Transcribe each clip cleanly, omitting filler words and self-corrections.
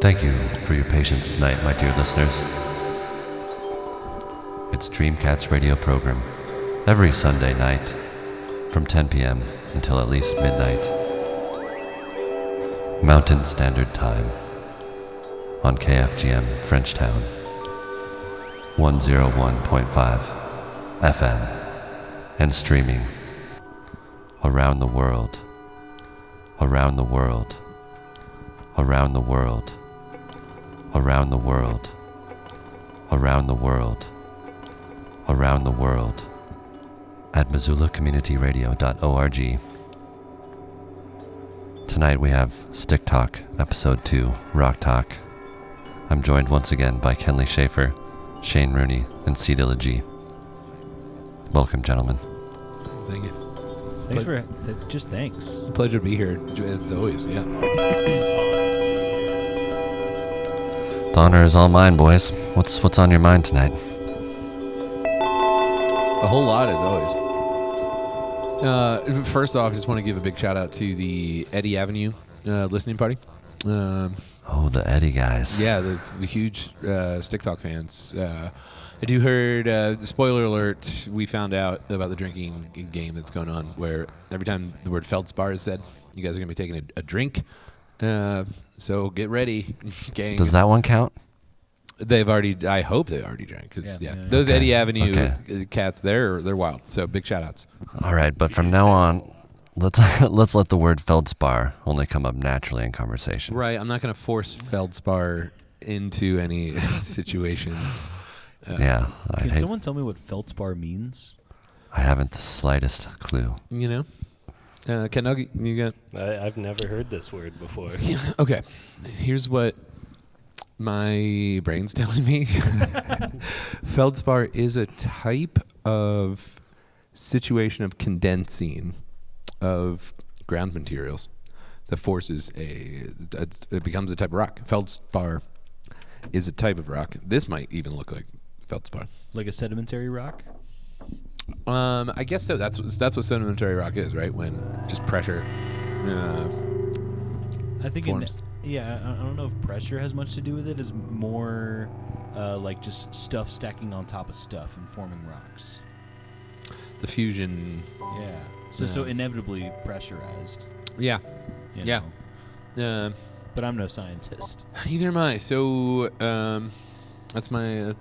Thank you for your patience tonight, my dear listeners. It's Dreamcat's radio program, every Sunday night, from 10 p.m. until at least midnight. Mountain Standard Time, on KFGM Frenchtown, 101.5 FM, and streaming around the world, around the world, around the world, around the world, around the world, around the world, at MissoulaCommunityRadio.org. Tonight we have Stick Talk, Episode 2, Rock Talk. I'm joined once again by Kenley Schaefer, Shane Rooney, and C. Dilla G. Welcome, gentlemen. Thank you. Thanks for just thanks. Pleasure to be here, as always. Yeah. The honor is all mine, boys. What's on your mind tonight? A whole lot, as always. First off, I just want to give a big shout out to the Eddie Avenue listening party. Oh, the Eddie guys. Yeah, the huge Stick Talk fans. I do heard, spoiler alert, we found out about the drinking game that's going on where every time the word Feldspar is said, you guys are going to be taking a drink. So get ready, gang. Does that one count? They've already, I hope they already drank, because Yeah. those Okay. Eddie Avenue cats, they're wild. So big shout outs. All right, but from now on, let's let the word feldspar only come up naturally in conversation. Right, I'm not going to force Feldspar into any situations. Yeah, Can someone tell me what feldspar means? I haven't the slightest clue. You know? Ken Nugget, you got... I've never heard this word before. Okay, here's what my brain's telling me. Feldspar is a type of situation of condensing of ground materials that forces it becomes a type of rock. Feldspar is a type of rock. This might even look like feldspar. Like a sedimentary rock? I guess so. That's what sedimentary rock is, right? When just pressure. I think forms. I don't know if pressure has much to do with it. It's more like just stuff stacking on top of stuff and forming rocks. The fusion. Yeah. So inevitably pressurized. Yeah. you Yeah. know. But I'm no scientist. Neither am I. So that's my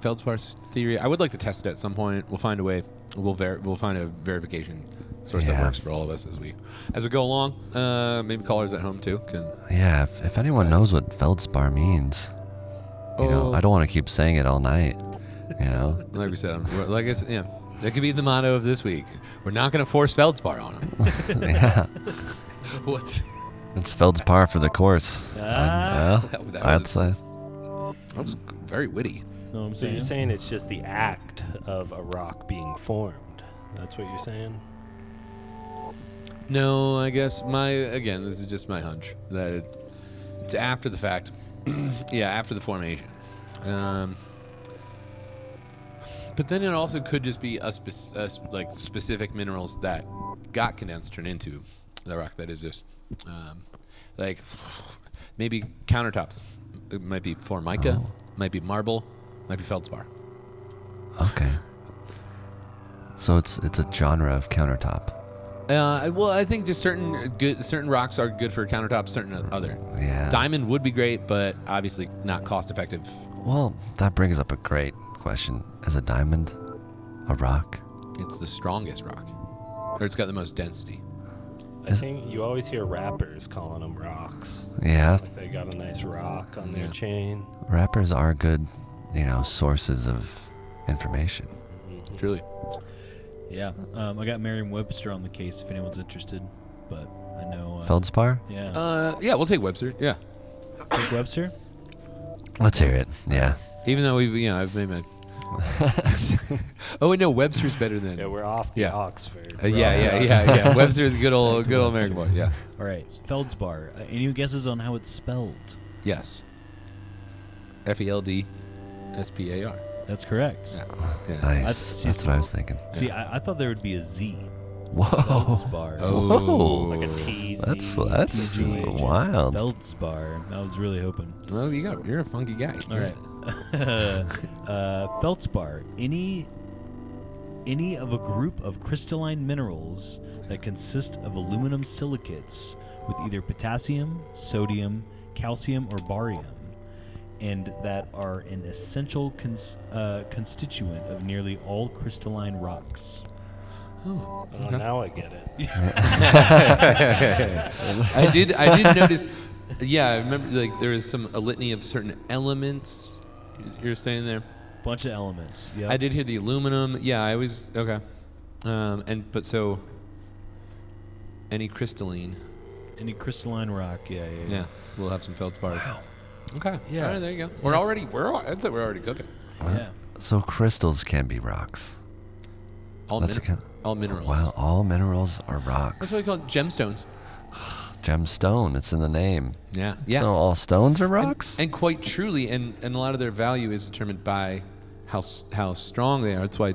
feldspar theory. I would like to test it at some point. We'll find a way. We'll find a verification source that Yeah. works for all of us as we go along. Maybe callers at home too can. Yeah, if anyone knows what feldspar means, you know, I don't want to keep saying it all night. You know, Like we said, like I said, yeah, that could be the motto of this week. We're not going to force feldspar on them. yeah, What? it's feldspar for the course. I'd say. That was very witty. Know what I'm So saying? you're saying it's just the act of a rock being formed. That's what you're saying? No, I guess this is just my hunch that it's after the fact. Yeah, after the formation. But then it also could just be like specific minerals that got condensed turned into the rock that is just like maybe countertops. It might be formica, might be marble, might be feldspar. Okay. So it's a genre of countertop. Well, I think just certain rocks are good for countertops, certain other. Yeah. Diamond would be great, but obviously not cost effective. Well, that brings up a great question. Is a diamond a rock? It's the strongest rock, or it's got the most density. I think you always hear rappers calling them rocks. Yeah. Like they got a nice rock on their Yeah. chain. Rappers are good, sources of information. Truly. Yeah. I got Merriam-Webster on the case if anyone's interested. But I know... Feldspar? yeah. Yeah, we'll take Webster. Yeah, Take Webster? Let's hear it. Yeah. even though I've made my. Oh wait, no, Webster's better than. Yeah, we're off the Yeah. Oxford. Yeah. Webster's a good old American boy. Yeah. All right. So feldspar. Any guesses on how it's spelled? Yes. FELDSPAR. That's correct. Yeah. Nice. see, That's what I was thinking. See, I thought there would be a Z. Whoa. Feldspar. Oh. Like a TZ. That's TZ. wild. Feldspar. I was really hoping. Well, you're a funky guy. All right. Feldspar. Any of a group of crystalline minerals that consist of aluminum silicates with either potassium, sodium, calcium, or barium, and that are an essential constituent of nearly all crystalline rocks. Oh, Oh, now I get it. I did notice. Yeah, I remember. Like there was a litany of certain elements. You're saying there. Bunch of elements. Yeah. I did hear the aluminum. Yeah, I was okay. So any crystalline. Any crystalline rock. Yeah. We'll have some feldspar. Wow. Okay. Yeah. All right, there you go. Yes. I'd say we're already cooking. Yeah. So crystals can be rocks. All minerals. Wow, all minerals are rocks. That's what we call it, gemstones. Gemstone, it's in the name. Yeah. So all stones are rocks? And quite truly, and a lot of their value is determined by how strong they are. That's why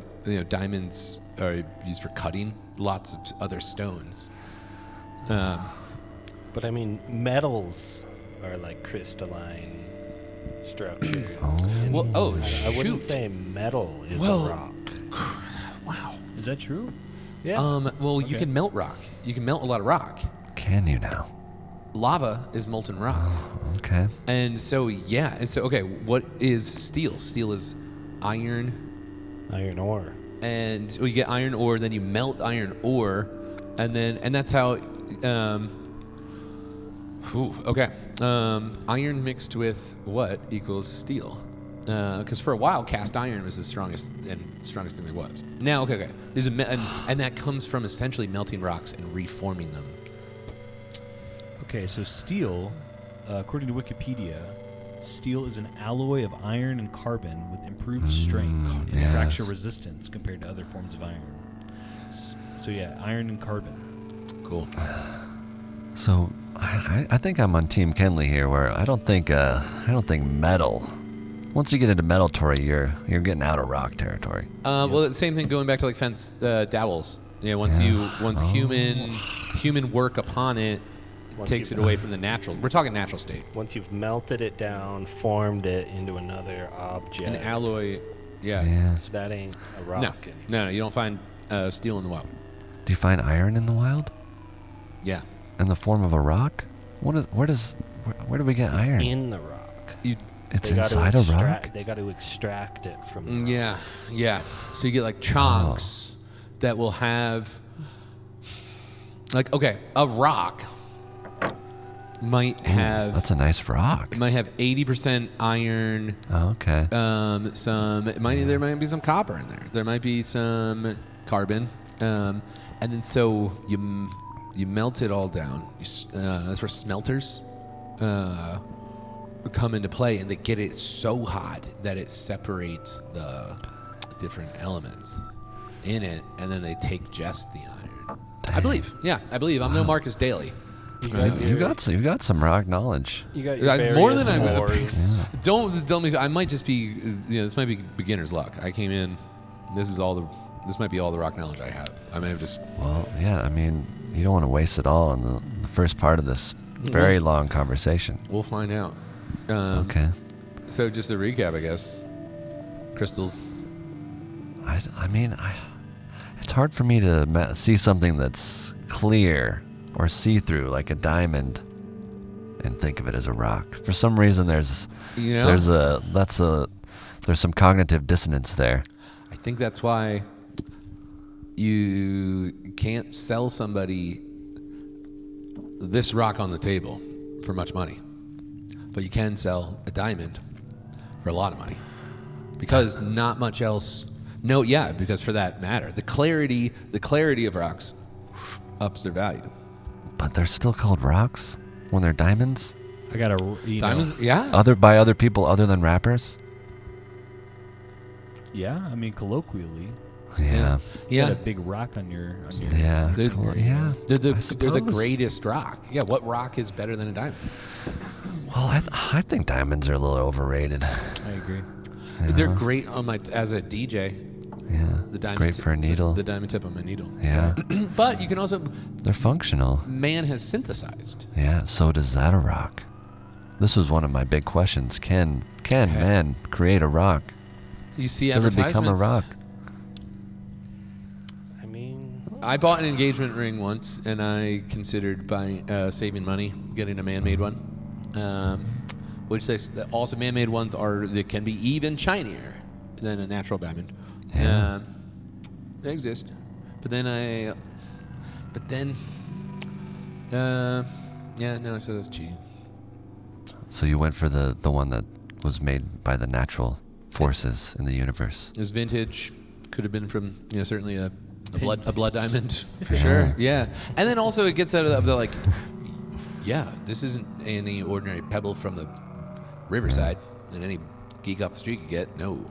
diamonds are used for cutting lots of other stones. But I mean, metals are like crystalline structures. And Well, I wouldn't shoot. say metal is Well, a rock. Wow. Is that true? Yeah. Well, you Okay. can melt rock. You can melt a lot of rock. Can you now? Lava is molten rock. Okay. And so, okay, what is steel? Steel is iron, Iron ore. and you get iron ore, then you melt iron ore, and that's how, iron mixed with what equals steel? Because for a while, cast iron was the strongest thing there was. Now, okay, there's and that comes from essentially melting rocks and reforming them. Okay, so steel, according to Wikipedia, steel is an alloy of iron and carbon with improved strength and yes. fracture resistance compared to other forms of iron. So yeah, iron and carbon. Cool. So I think I'm on Team Kenley here, where I don't think metal. Once you get into metal territory, you're getting out of rock territory. Well, the same thing going back to like fence dowels. Once human work upon it takes it away from the natural. We're talking natural state. Once you've melted it down, formed it into another object, An alloy, yeah. Yes. that ain't a rock No, anymore. you don't find steel in the wild. Do you find iron in the wild? Yeah. In the form of a rock? Where do we get iron? In the rock. It's They gotta inside a rock? extract- They got to extract it from the rock. Yeah. So you get like chunks that will have, like, okay, a rock might have That's a nice rock. 80% iron. Oh, okay. There might be some copper in there. There might be some carbon, and then so you melt it all down. That's where smelters come into play, and they get it so hot that it separates the different elements in it, and then they take just the iron. I believe. I'm no Marcus Daly. You got some rock knowledge. You got your More than various I'm. wars. Don't tell me. I might just be. This might be beginner's luck. I came in. This might be all the rock knowledge I have. I may have just. Well, yeah, I mean, you don't want to waste it all in the first part of this very long conversation. We'll find out. Okay. So just to recap, I guess. Crystals. I mean, it's hard for me to see something that's clear or see-through like a diamond and think of it as a rock. For some reason, there's some cognitive dissonance there. I think that's why you can't sell somebody this rock on the table for much money, but you can sell a diamond for a lot of money because not much else. No, yeah, because for that matter, the clarity of rocks ups their value. But they're still called rocks when they're diamonds? I got a Diamonds, yeah. By other people other than rappers? Yeah, I mean colloquially. Yeah. You got a big rock on your. Yeah. They're, Cool. Yeah. they're the I suppose. greatest rock. Yeah, what rock is better than a diamond? Well, I think diamonds are a little overrated. I agree. They're great on as a DJ. Yeah. The diamond Great tip, for a needle. The diamond tip on my needle. Yeah. But you can also, They're functional. man has synthesized. Yeah. So does that a rock? This was one of my big questions. Can man create a rock? You see Does it advertisements. become a rock? I mean, I bought an engagement ring once, and I considered buying, saving money, getting a man-made one. Which also man-made ones they can be even shinier than a natural diamond. Yeah. They exist, but then no, so that's cheating. So you went for the one that was made by the natural forces in the universe. It was vintage. Could have been from certainly a blood diamond for Yeah. sure. Yeah, and then also it gets out of the like, yeah, this isn't any ordinary pebble from the riverside that any geek off the street could get. No,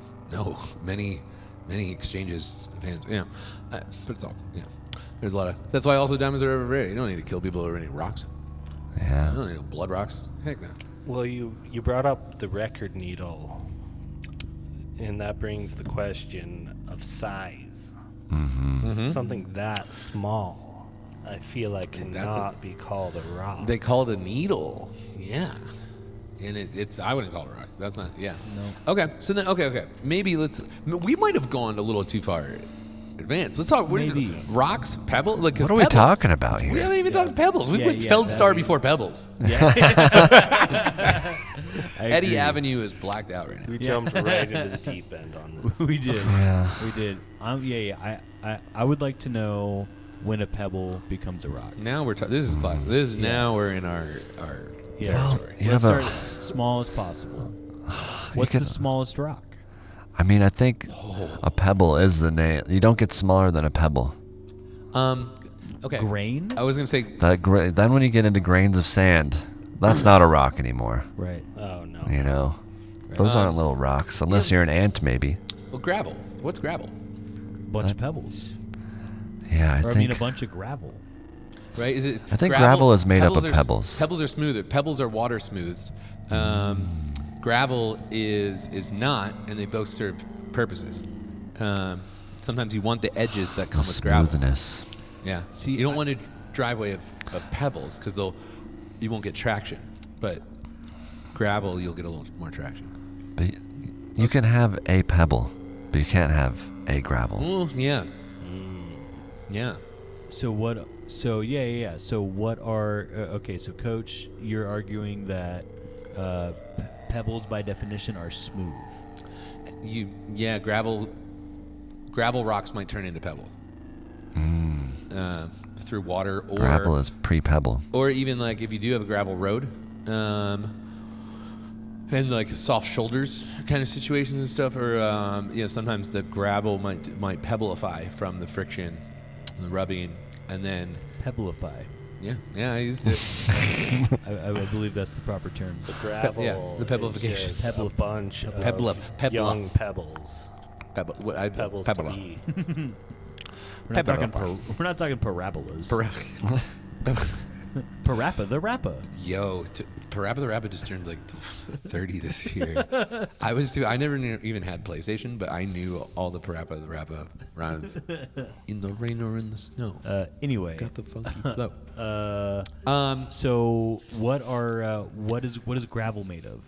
many exchanges of hands. Yeah, but it's all There's a lot of. That's why also diamonds are overrated. You don't need to kill people over any rocks. You Yeah. don't need no blood rocks. Heck no. well, you brought up the record needle, and that brings the question of size. Mm-hmm. Something that small, I feel like That's cannot be called a rock. They call it a needle. Yeah. And it's I wouldn't call it a rock. That's not. Yeah. No. Okay. So then okay. Maybe we might have gone a little too far advanced. Let's talk. Maybe. Rocks, pebble. Like, 'cause What are we pebbles. talking about We here? haven't even talked pebbles. We Yeah, put yeah, Feldstar that's- before pebbles. I Eddie agree. Avenue is blacked out right now. we jumped right into the deep end on this. We did. Yeah. We did. I would like to know when a pebble becomes a rock. Now we're talking. This is classic. This is now we're in our Yeah. territory. You Let's have a- start as small as possible. What's can- the smallest rock? I mean, I think a pebble is the name. You don't get smaller than a pebble. Okay. Grain? I was gonna say Then when you get into grains of sand, that's not a rock anymore. Right. Oh no. You know, those aren't little rocks unless you're an ant, maybe. well gravel. What's gravel? Bunch of pebbles. Yeah, I Or I think. mean a bunch of gravel. Right? Is it? I think gravel is made up of are pebbles. Pebbles are smoother. Pebbles are water smoothed. Gravel is not, and they both serve purposes. Sometimes you want the edges that come with gravel. Smoothness. Yeah. See, you don't want a driveway of pebbles because you won't get traction. But gravel, you'll get a little more traction. But you can have a pebble, but you can't have a gravel. Well, yeah. Yeah. So what? So yeah. So what are? Okay. So coach, you're arguing that pebbles by definition are smooth. Gravel rocks might turn into pebbles through water or Gravel is pre-pebble. or even like if you do have a gravel road and like soft shoulders kind of situations and stuff, or sometimes the gravel might pebbleify from the friction, the rubbing, and then Pebbleify. I used it. I believe that's the proper term. So gravel. yeah, the pebblification. Is just a Pebble- bunch of Pebble- young pebbles. Pebbles to Pebble. eat. We're not talking parabolas. Parappa the Rappa. Yo, Parappa the Rapper just turned like 30 this year. I never even had PlayStation, but I knew all the Parappa the Rapper rhymes. In the rain or in the snow. Anyway. Got the funky flow. So what is gravel made of?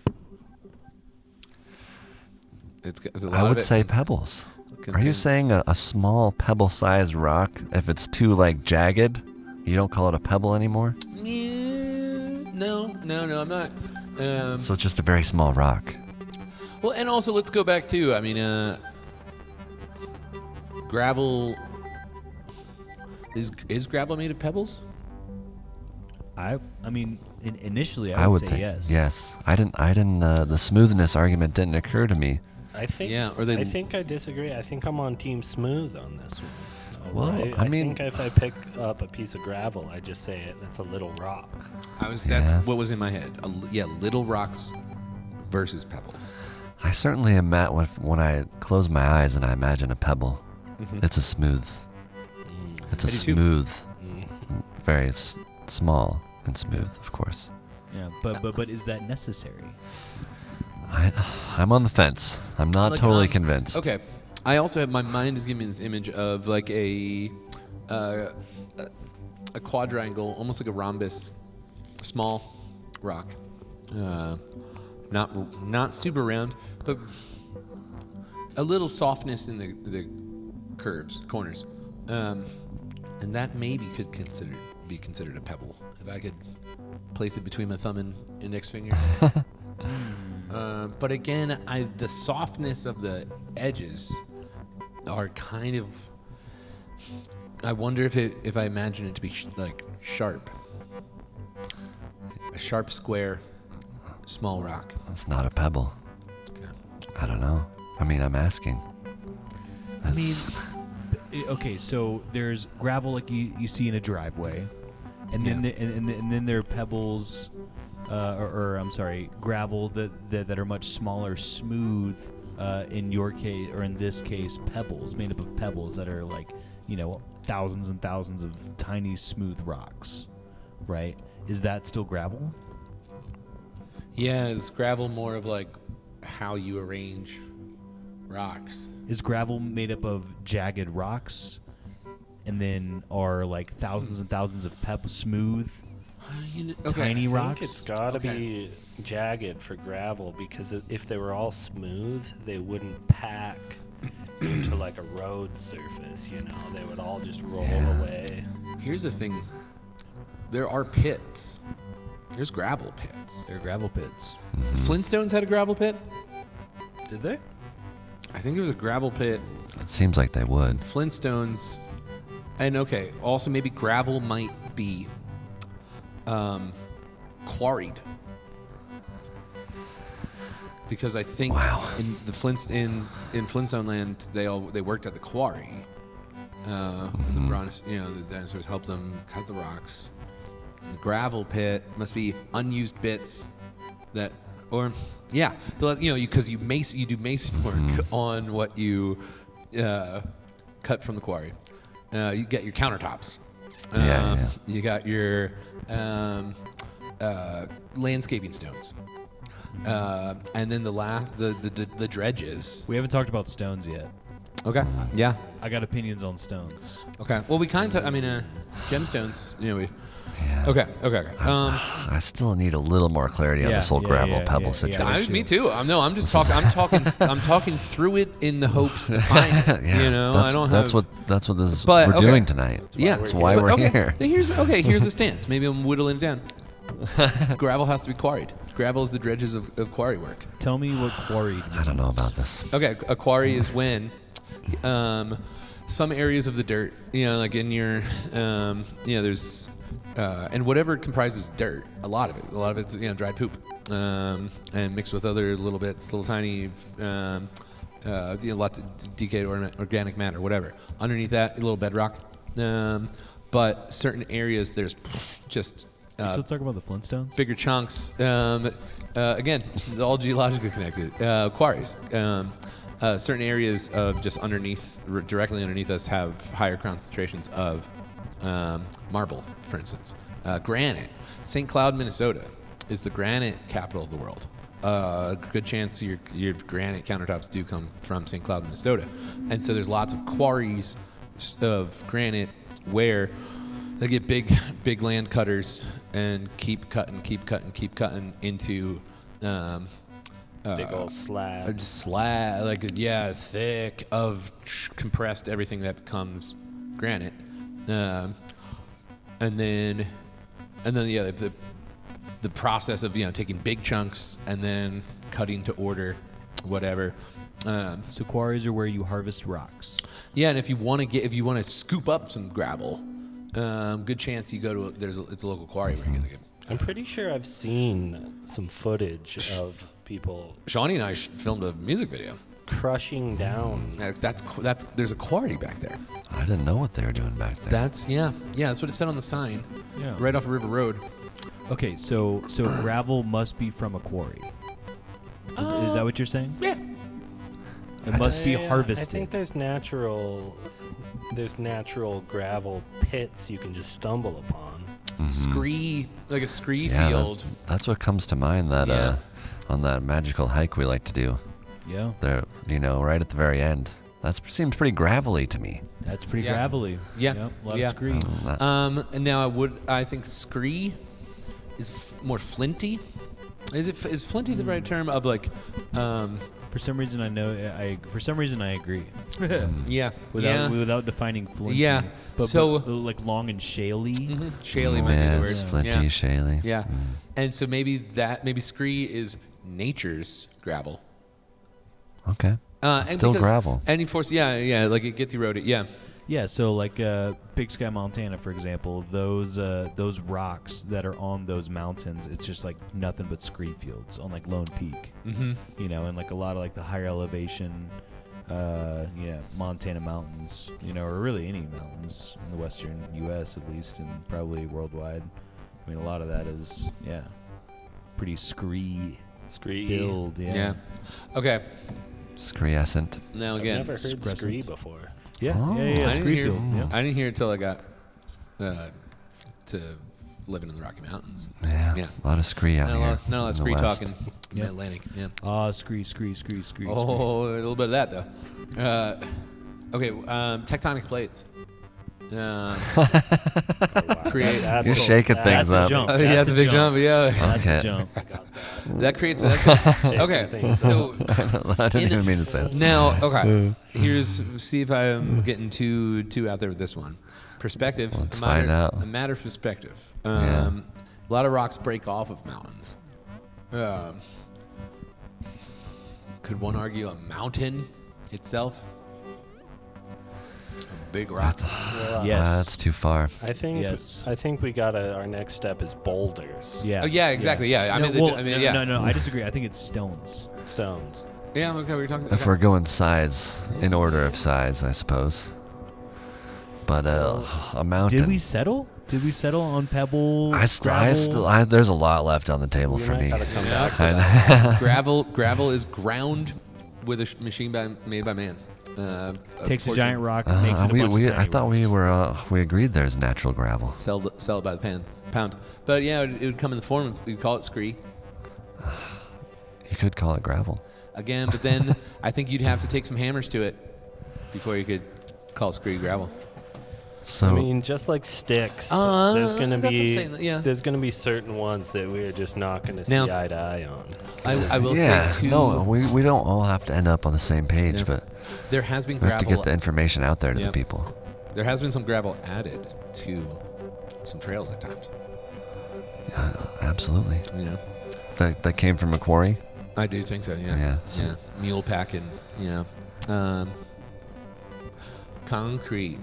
I would say pebbles. Are you saying a small pebble-sized rock, if it's too like jagged, you don't call it a pebble anymore? No, I'm not. So it's just a very small rock. Well, and also let's go back to, gravel. Is gravel made of pebbles? I mean, initially I I would would say think yes. yes. I didn't. The smoothness argument didn't occur to me. I think. Yeah, or they- I think I disagree. I think I'm on Team Smooth on this one. Well, I I mean- think if I pick up a piece of gravel, I just say it's a little rock. That's Yeah. what was in my head. Little rocks versus pebble. I certainly am at when I close my eyes and I imagine a pebble. It's a smooth. It's a I do too. smooth, very small and smooth, of course. Yeah, but is that necessary? I'm on the fence. I'm not Like, totally convinced. Okay. I also have, my mind is giving me this image of like a quadrangle, almost like a rhombus, small rock, not super round, but a little softness in the curves, corners, and that maybe could be considered a pebble if I could place it between my thumb and index finger. But again, the softness of the edges are kind of. I wonder if I imagine it to be like sharp, a sharp square, small rock. That's not a pebble. Okay. I don't know. I mean, I'm asking. I mean, okay, so there's gravel like you see in a driveway, and then and then there are pebbles, or I'm sorry, gravel that are much smaller, smooth. In your case, or in this case, pebbles made up of pebbles that are like, thousands and thousands of tiny smooth rocks, right? Is that still gravel? Yeah, is gravel more of like how you arrange rocks? Is gravel made up of jagged rocks, and then are like thousands and thousands of smooth, tiny I rocks? think it's got to be jagged for gravel, because if they were all smooth, they wouldn't pack into like a road surface. They would all just roll away. Here's the thing: there are pits. There's gravel pits. They're gravel pits. The Flintstones had a gravel pit. Did they? I think it was a gravel pit. It seems like they would. Flintstones, and also maybe gravel might be quarried, because I think in the in Flintstone land they worked at the quarry. And the dinosaurs helped them cut the rocks. And the gravel pit must be unused bits because you do mason work on what you cut from the quarry. You get your countertops. You got your landscaping stones, and then the dredges. We haven't talked about stones yet. Okay. Yeah. I got opinions on stones. Okay. Well, we kind of. Gemstones. Yeah. Okay. I still need a little more clarity on this whole gravel pebble situation. Me too. I'm just talking. I'm talking through it in the hopes to find it. That's what we're doing tonight. That's why we're here. Here's the stance. Maybe I'm whittling it down. Gravel has to be quarried. Gravel is the dredges of quarry work. Tell me what quarried means. I don't know about this. Okay, a quarry is when some areas of the dirt, like in your, there's, and whatever comprises dirt, a lot of it's, dried poop, and mixed with other little bits, little tiny, lots of decayed organic matter, whatever. Underneath that, a little bedrock. But certain areas, there's just... so let's talk about the Flintstones. Bigger chunks. Again, this is all geologically connected. Quarries. Certain areas of just directly underneath us, have higher concentrations of marble, for instance. Granite. St. Cloud, Minnesota is the granite capital of the world. Good chance your granite countertops do come from St. Cloud, Minnesota. And so there's lots of quarries of granite where they get big land cutters and keep cutting into big old slab. Thick of compressed everything that becomes granite, and then the process of taking big chunks and then cutting to order, whatever. So quarries are where you harvest rocks. Yeah, and if you want to scoop up some gravel, good chance you go to it's a local quarry where you get the good. I'm pretty sure I've seen some footage of people. Shawnee and I filmed a music video. Crushing down. There's a quarry back there. I didn't know what they were doing back there. That's what it said on the sign. Yeah. Right off of River Road. Okay, so gravel must be from a quarry. Is that what you're saying? Yeah. It must be I harvested. think there's natural gravel pits you can just stumble upon. Scree, like a scree Yeah, field. that's what comes to mind. That on that magical hike we like to do. Yeah. There, right at the very end, That seems pretty gravelly to me. That's pretty Yeah. gravelly. Yeah. Yep, a lot Yeah. of scree. And now I think scree is more flinty. Is flinty the right term of like? For some reason, I agree. Yeah. Without defining flinty. Yeah. But, So- but, like long and shaly. Mm-hmm. Shaly might be the Yes, word. flinty, Yeah. shaly. Yeah. And so maybe scree is nature's gravel. Okay. And Still because gravel. Any force, like it gets eroded. Yeah. Yeah, so like Big Sky, Montana, for example, those rocks that are on those mountains, it's just like nothing but scree fields on like Lone Peak. Mm-hmm. You know, and like a lot of like the higher elevation, Montana mountains, you know, or really any mountains in the western U.S. at least, and probably worldwide. I mean, a lot of that is pretty scree Scree. filled. Yeah. Okay. Screescent. Now I've again, never heard Crescent. scree before. Yeah, Oh. yeah, I didn't scree hear- field. Yeah. I didn't hear it till I got to living in the Rocky Mountains. Yeah. Yeah. A lot of scree out Not a here. lot of in the scree west. talking in Yeah. the Atlantic. Yeah. Scree. Oh, a little bit of that though. Okay. Tectonic plates. Create. That's You're a- shaking that's things a up. jump. Yeah, that's a big jump. Yeah. That's Okay. a jump. Got that. That creates. Okay. Things. So I didn't even mean to say that. now, okay. See if I'm getting too out there with this one. Perspective. Let's a matter, find out. A matter of perspective. Yeah. A lot of rocks break off of mountains. Could one argue a mountain itself? A big rock. Well, Yes. That's too far. I think. Yes. I think we gotta. Our next step is boulders. Yeah. Oh yeah, exactly. Yeah. No, I disagree. I think it's stones. Stones. Yeah. Okay. We're talking. If Okay. we're going size, in order of size, I suppose. But a mountain. Did we settle? Did we settle on pebble? gravel? There's a lot left on the table We for might me. gotta come back to I that. Gravel is ground with a machine made by man. Takes a portion- giant rock, makes it a bunch of I tiny thought we rocks. were we agreed there's natural gravel. Sell it by the pound. But yeah, it would come in the form of, we'd call it scree You could call it gravel. again, but then I think you'd have to take some hammers to it before you could call it scree gravel. So I mean, just like sticks, there's gonna that's what I'm be saying, yeah. there's gonna be certain ones that we're just not gonna see Now- eye to eye on. I will yeah, say too. no, we don't all have to end up on the same page, Yeah. but There has been we have to gravel. get the information out there to Yeah. the people. There has been some gravel added to some trails at times. Absolutely. You know, That came from Macquarie. I do think so. Yeah. Yeah, so- Yeah. Mule packing. Yeah. Concrete.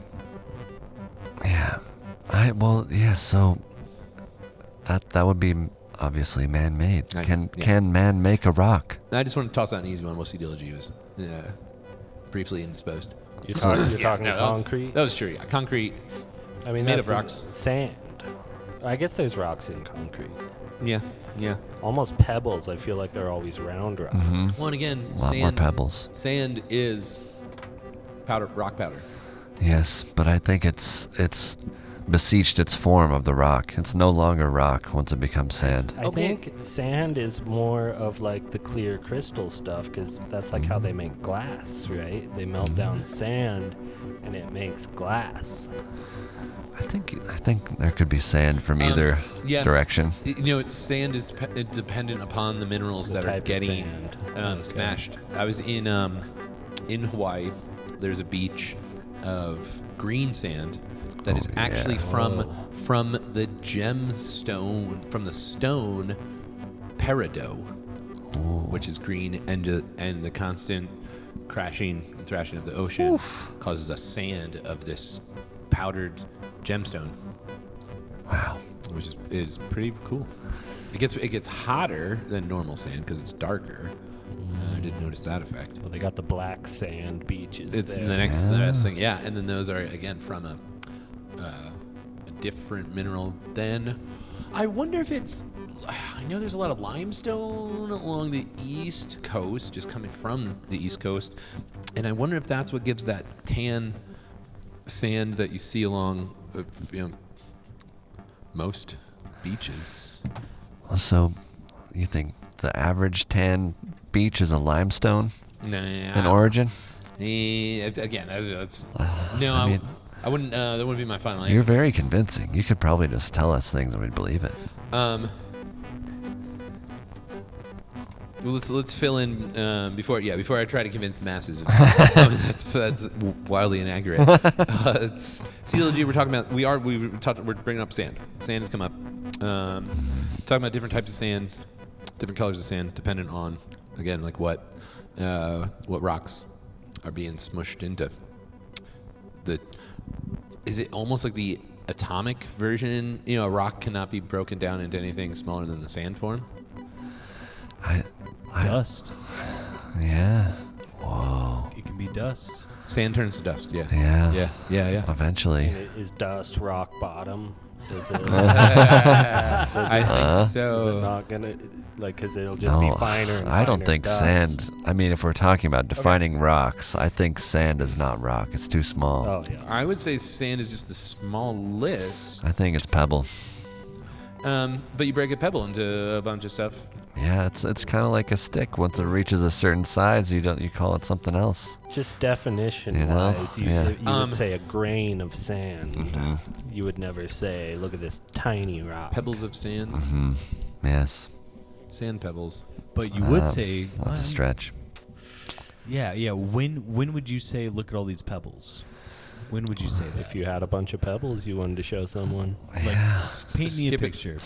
Yeah. So that would be obviously man-made. I- Can yeah. can man make a rock? I just want to toss out an easy one. What's ideology was briefly indisposed. You're, So- talking No, that was- concrete. That was true. Yeah. Concrete. I mean, made that's of rocks. Sand. I guess there's rocks in concrete. Yeah. Yeah. Almost pebbles. I feel like they're always round rocks. Mhm. Well, and again, A lot more sand. pebbles. Sand is rock powder. Yes, but I think it's beseeched its form of the rock. It's no longer rock once it becomes sand. I Okay. think sand is more of like the clear crystal stuff because that's like how they make glass, right? They melt down sand and it makes glass. I think there could be sand from either yeah. direction. Sand is dependent upon the minerals The that are type of getting sand. smashed. I was in Hawaii. There's a beach of green sand that is Oh, actually yeah. from the gemstone, from the stone peridot, which is green, and the constant crashing and thrashing of the ocean causes a sand of this powdered gemstone, Wow. which is pretty cool. It gets hotter than normal sand because it's darker. I didn't notice that effect. Well, they got the black sand beaches. It's there. the next thing, yeah. And then those are again from a different mineral. Then I wonder if it's. I know there's a lot of limestone along the east coast, just coming from the east coast, and I wonder if that's what gives that tan sand that you see along, most beaches. So, you think the average tan beach is a limestone Nah, in origin? Again, that's no. I mean, I wouldn't. That wouldn't be my final answer. You're very convincing. You could probably just tell us things and we'd believe it. Well, let's fill in before I try to convince the masses. That's wildly inaccurate. It's CLG. We're talking about. We're bringing up sand. Sand has come up. Talking about different types of sand, different colors of sand, dependent on, again, like what rocks are being smushed into. Is it almost like the atomic version? You know, a rock cannot be broken down into anything smaller than the sand form. Dust. Yeah. Whoa. It can be dust. Sand turns to dust. Yeah. Yeah. Eventually. Is dust rock bottom? Is it? I think so. Is it not gonna because it'll just be finer and I don't finer think dust. sand. I mean, if we're talking about defining rocks, I think sand is not rock. It's too small. Oh yeah. I would say sand is just the smallest. I think it's pebble. But you break a pebble into a bunch of stuff. Yeah, it's kind of like a stick. Once it reaches a certain size, you call it something else. Just definition You know? wise, Yeah. you would say a grain of sand. You would never say, look at this tiny rock. Pebbles of sand. Yes. Sand pebbles. But you would say That's a stretch. Yeah. When would you say, look at all these pebbles? When would you say that? If you had a bunch of pebbles you wanted to show someone. Like, paint me a Skip it. picture.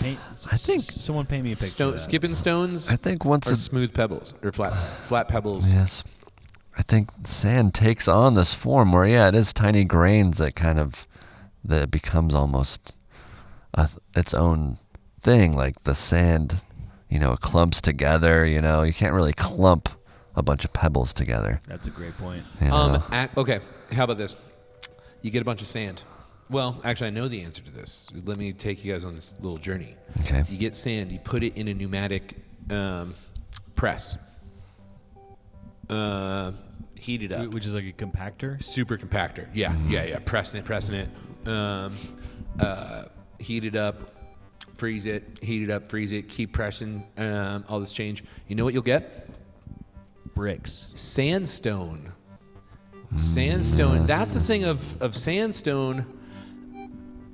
I think- someone paint me a picture. of that. Skipping stones I think once or it smooth pebbles or flat pebbles. Yes. I think sand takes on this form where, it is tiny grains that becomes almost its own thing. Like the sand, it clumps together, you can't really clump a bunch of pebbles together. That's a great point. You know? Okay, how about this? You get a bunch of sand. Well, actually, I know the answer to this. Let me take you guys on this little journey. Okay. You get sand, you put it in a pneumatic press. Heat it up. Which is like a compactor. Super compactor. Yeah. Pressing it. Heat it up, freeze it, heat it up, freeze it, keep pressing, all this change. You know what you'll get? Bricks. Sandstone. Sandstone. That's the thing of sandstone.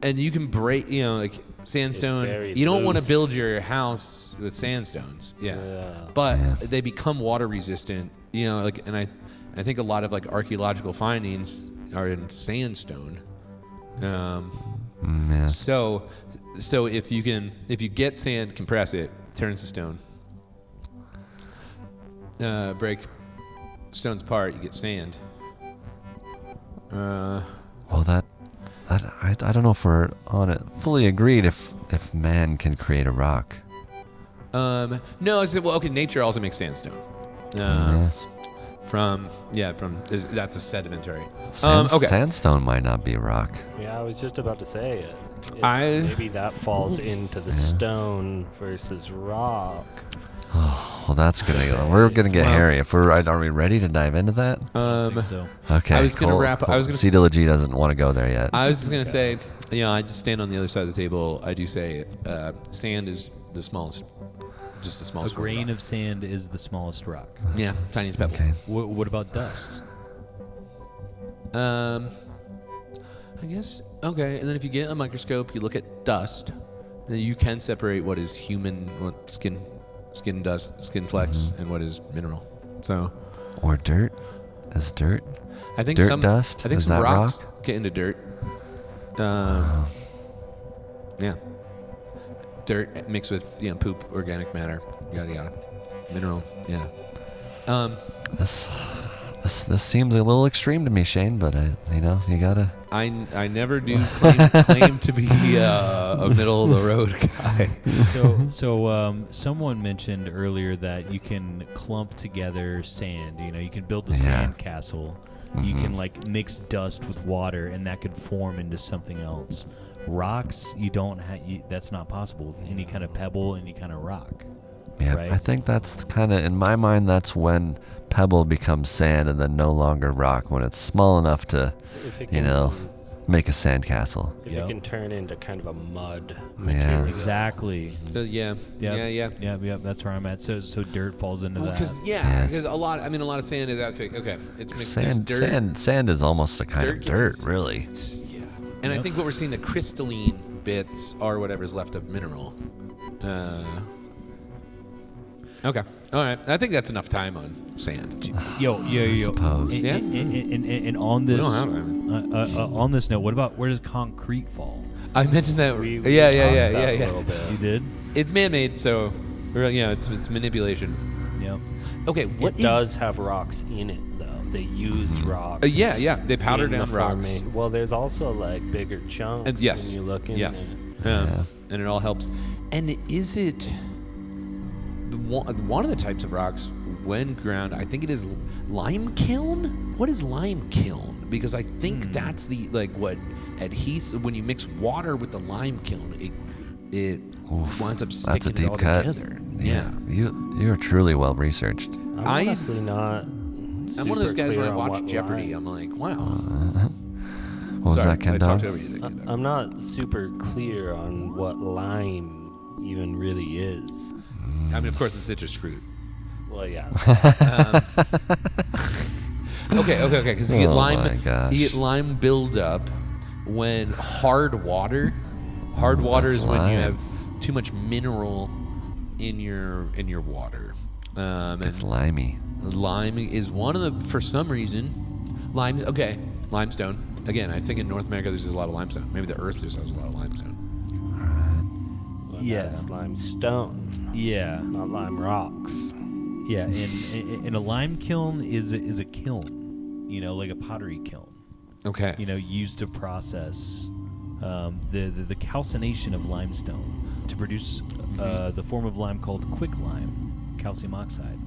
And you can break, like sandstone. very You don't want to loose. build your house with sandstones. Yeah. Yeah. But they become water resistant. And I think a lot of archaeological findings are in sandstone. Yes. So if you get sand, compress it, turns to stone. Break stones apart, you get sand. Well, I don't know if we're on it fully agreed if man can create a rock. No, I said, nature also makes sandstone. Yes. That's a sedimentary. Sandstone might not be a rock. Yeah, I was just about to say maybe that falls into the stone versus rock. Well, we're gonna get hairy. Are we ready to dive into that? I think so. Okay. I was gonna cool, wrap. cool. I was gonna. CWG doesn't want to go there yet. I was just gonna say, I just stand on the other side of the table. I do say, sand is the smallest, just the A smallest. grain of sand is the smallest rock. Yeah, tiniest pebble. Okay. What about dust? I guess okay. And then if you get a microscope, you look at dust, then you can separate what is human, what skin dust, skin flecks, and what is mineral. So Or dirt? Is dirt? I think Dirt dust? I think Is some that rocks rock? get into dirt. Yeah. Dirt mixed with poop, organic matter, yada yada, mineral. Yeah. This seems a little extreme to me, Shane. But you gotta. I never do claim to be a middle of the road guy. So someone mentioned earlier that you can clump together sand. You can build a sand castle. You can mix dust with water, and that could form into something else. Rocks, you don't have. That's not possible with any kind of pebble, any kind of rock. Yeah, Right. I think that's kind of in my mind. That's when pebble becomes sand and then no longer rock. When it's small enough to, If it you can know, make a sandcastle. If Yep. it can turn into kind of a mud. Yeah. material. Exactly. Yeah. Yep. Yeah. Yep. That's where I'm at. So dirt falls into that. Because Yes. because a lot of sand is okay. It's mixed. There's dirt. Sand is almost a kind of Dirt dirt, gets really. Yeah. And I Yep. think what we're seeing, the crystalline bits are whatever's left of mineral. Okay. All right. I think that's enough time on sand. Yo. suppose. Yeah. And on this, don't have on this note, what about where does concrete fall? I mentioned that. We Yeah. talked about it a little bit. You did? It's man-made, so it's manipulation. Yep. Okay. What It does have rocks in it, though. They use rocks. Yeah. They powder in the down rocks. Well, there's also like bigger chunks. And yes. When you look in Yes. there. And it all helps. And is it one of the types of rocks when ground? I think it is lime kiln. What is lime kiln? Because I think that's the what adhesive when you mix water with the lime kiln, it Oof, winds up that's sticking a deep it all cut. together. Yeah, you're truly well researched. I'm I- honestly not. I'm one of those guys when I watch watch Jeopardy, I'm like, wow. What was Sorry, that, Ken I Dog? talked over you there, Ken Dog. I'm not super clear on what lime even really is. I mean, of course, it's citrus fruit. Well, yeah. Okay. Because you get Oh lime. my gosh. You get lime buildup when hard water. Hard water that's is when you lime. have too much mineral in your water. It's And limey. lime is one of the. For some reason, limestone. Again, I think in North America there's just a lot of limestone. Maybe the Earth just has a lot of limestone. Well, Yeah. that's limestone, Yeah. not lime rocks. Yeah. And a lime kiln is a kiln, like a pottery kiln. Okay. Used to process the calcination of limestone to produce the form of lime called quicklime, calcium oxide.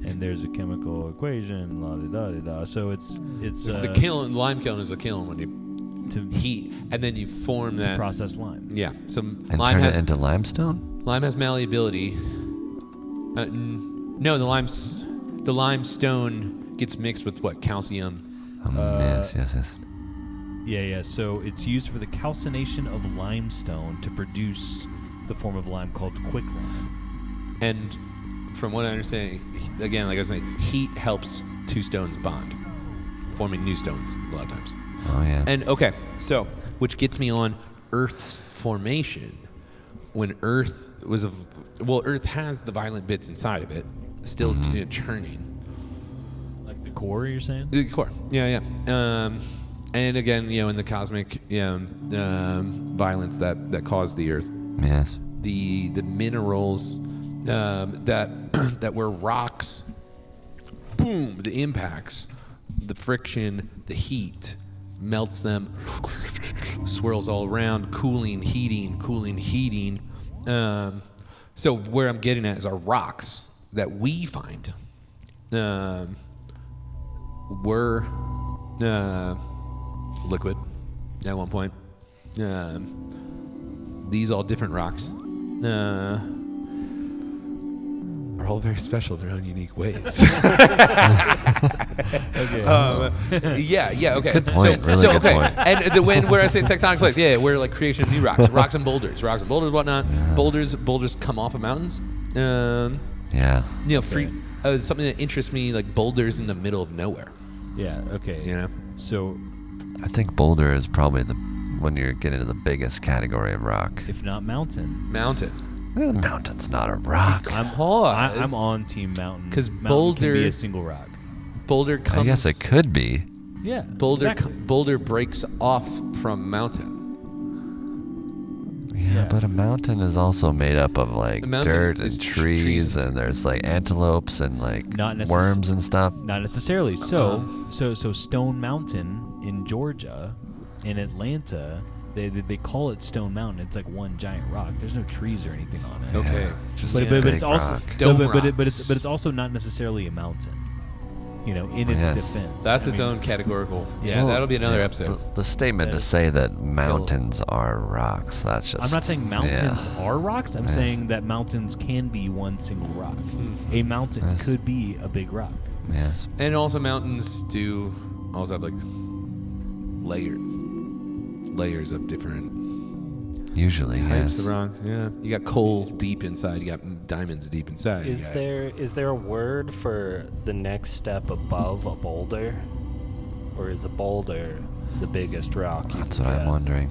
And there's a chemical equation, la da da da. So it's The kiln, lime kiln is a kiln when you to heat and then you form that. process lime. Yeah. So And lime turn has it into limestone? lime has malleability. No, the limestone gets mixed with what? Calcium. Yes. Yeah. So it's used for the calcination of limestone to produce the form of lime called quicklime. And from what I understand, again, like I was saying, heat helps two stones bond, forming new stones a lot of times. Oh, yeah. And okay, so which gets me on Earth's formation. When Earth was Earth has the violent bits inside of it, still churning. Like the core, you're saying? The core, yeah. And again, in the cosmic, violence that caused the Earth, Yes. the minerals that were rocks, boom, the impacts, the friction, the heat melts them, swirls all around, cooling, heating. So where I'm getting at is our rocks that we find were liquid at one point. These all different rocks are all very special in their own unique ways. Okay. Okay. Good point, really good point. And where I say tectonic plates, we're like creation of new rocks and boulders, whatnot. Yeah. Boulders come off of mountains. Yeah. Something that interests me, like boulders in the middle of nowhere. Yeah. Okay. So, I think boulder is probably when you're getting to the biggest category of rock. if not mountain, Mountain. The mountain's not a rock. I'm on team mountain. 'Cause Mountain can boulder- be a single rock. Boulder comes. I guess it could be. Yeah. Boulder exactly. boulder breaks off from mountain. Yeah, but a mountain is also made up of like A mountain dirt and is trees, trees. and there's like antelopes and like Not necess- worms and stuff. Not necessarily. So Stone Mountain in Georgia, in Atlanta, they call it Stone Mountain. It's like one giant rock. There's no trees or anything on it. Okay. Just But, a but big it's also rock. Dome but rocks. it's also not necessarily a mountain. In its Yes. defense. That's I its mean, own categorical. Yeah, Well, that'll be another episode. The statement That to is- say that mountains are rocks, that's just... I'm not saying mountains yeah. are rocks. I'm Yeah. saying that mountains can be one single rock. Hmm. A mountain Yes. could be a big rock. Yes. And also mountains do also have like layers of different Usually, types yes. of rocks. Yeah, you got coal deep inside. You got diamonds deep inside. Is there a word for the next step above a boulder, or is a boulder the biggest rock? That's what I'm wondering.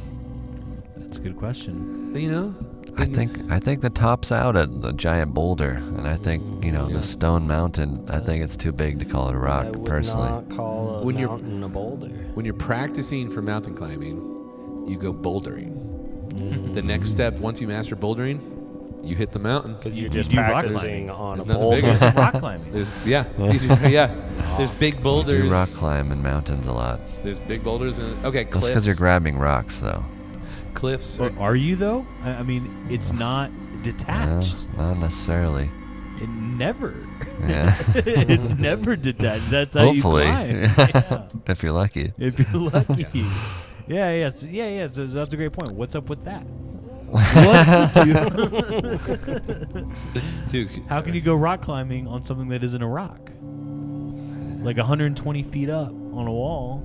That's a good question. You know, I think the top's out at the giant boulder, and I think the Stone Mountain. I think it's too big to call it a rock, I would personally. not call a When you're- mountain a boulder. when you're practicing for mountain climbing, you go bouldering. The next step, once you master bouldering, you hit the mountain. Because you're You just do rock practicing on a There's nothing boulder. bigger. Some rock climbing. There's There's big You boulders. do rock climb in mountains a lot. There's big boulders and That's cliffs. because you're grabbing rocks, though. Cliffs. Or are you though? I mean, it's not detached. Not necessarily. It never. Yeah. It's never detached. That's how Hopefully. you climb. Yeah. If you're lucky. If you're lucky. Yeah. So that's a great point. What's up with that? Dude, How can you go rock climbing on something that isn't a rock? Like 120 feet up on a wall,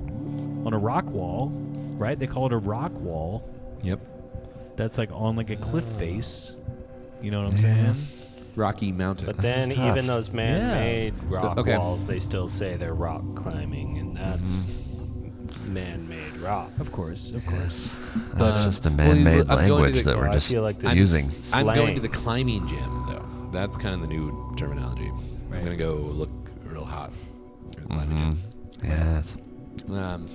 on a rock wall, right? They call it a rock wall. Yep. That's like on like a cliff face. You know what I'm saying? Rocky Mountain. But This then is tough. even those man-made rock Okay. walls, they still say they're rock climbing, and that's Mm-hmm. man-made rock. Of course. That's just a well, man-made I'm going to language the- that Well, we're I just feel like this using. is I'm going to slang. the climbing gym, though. That's kind of the new terminology. I'm going to go look real hot at the climbing Yes. gym.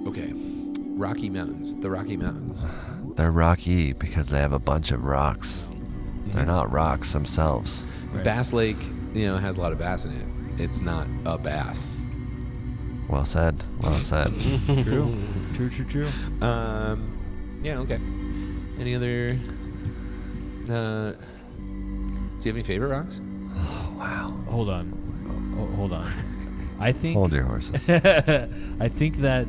Okay. Rocky Mountains. The Rocky Mountains. They're rocky because they have a bunch of rocks. They're not rocks themselves. Right. Bass Lake, has a lot of bass in it. It's not a bass. Well said. Well said. True. Yeah, okay. Any other... do you have any favorite rocks? Wow. Hold on. Hold on. I think Hold your horses. I think that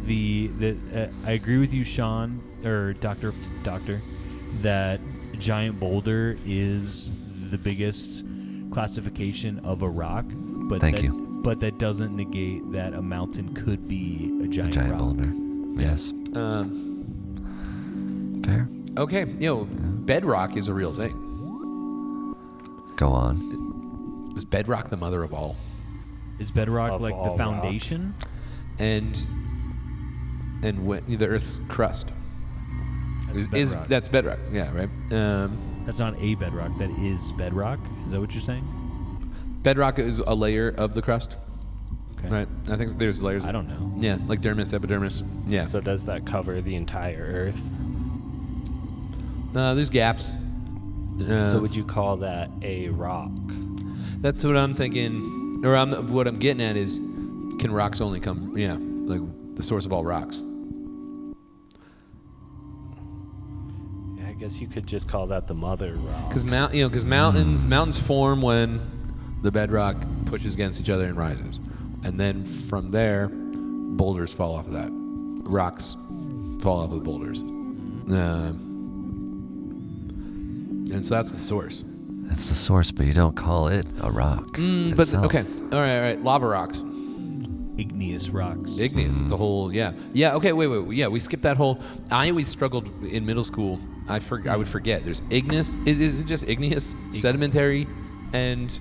I agree with you, Sean or Doctor, that giant boulder is the biggest classification of a rock. But Thank that, you. But that doesn't negate that a mountain could be a A giant, giant rock. boulder. Yes. Fair. Okay, bedrock is a real thing. Go on. Is bedrock the mother of all? Is bedrock Of like all the rock. foundation? And when the Earth's crust That's bedrock. that's bedrock. Yeah, right. That's not a bedrock. That is bedrock. Is that what you're saying? Bedrock is a layer of the crust, Okay. right? I think there's layers. I don't know. Yeah, like dermis, epidermis. Yeah. So does that cover the entire Earth? There's gaps. So would you call that a rock? That's what I'm thinking, or what I'm getting at is, can rocks only come? Yeah, like the source of all rocks. Yeah, I guess you could just call that the mother rock. Because mountains form when the bedrock pushes against each other and rises, and then from there, boulders fall off of that. Rocks fall off of the boulders, and so that's the source. That's the source, but you don't call it a rock. But itself. okay, all right. Lava rocks, Igneous rocks. igneous. It's a whole yeah. Okay, wait. Yeah, we skipped that whole. I always struggled in middle school. I would forget. There's igneous. Is it just igneous, sedimentary, and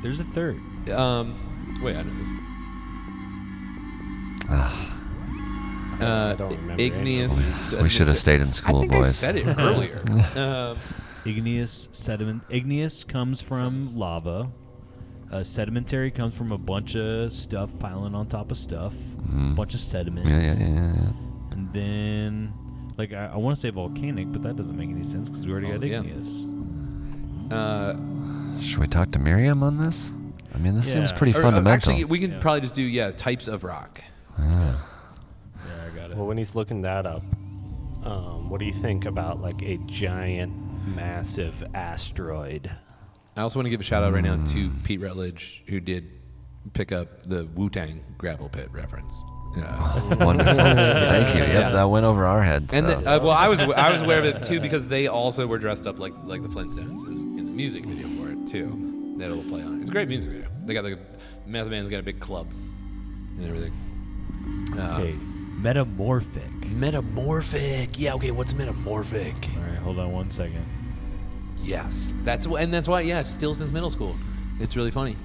There's a third. wait, I know this. I don't remember Igneous. We should have stayed in I school, think boys. I said it earlier. Igneous sediment. Igneous comes from lava. Sedimentary comes from a bunch of stuff piling on top of stuff. Bunch of sediments. Yeah. And then, like, I want to say volcanic, but that doesn't make any sense because we already got yeah. igneous. Should we talk to Miriam on this? I mean, this seems Yeah. pretty fundamental. Actually, we can Yeah. probably just do types of rock. Yeah, I got it. Well, when he's looking that up, what do you think about like a giant, massive asteroid? I also want to give a shout out right now to Pete Rutledge, who did pick up the Wu-Tang gravel pit reference. Wonderful. Thank you. Yep, Yeah. that went over our heads. And So. I was aware of it too because they also were dressed up like the Flintstones in the music video for it too. That'll play on it. It's a great music video. They got Method Man's got a big club. and everything. Okay, metamorphic. Metamorphic. Yeah. Okay. What's metamorphic? All right, hold on one second. Yes. That's why. Yeah. Still since middle school, it's really funny.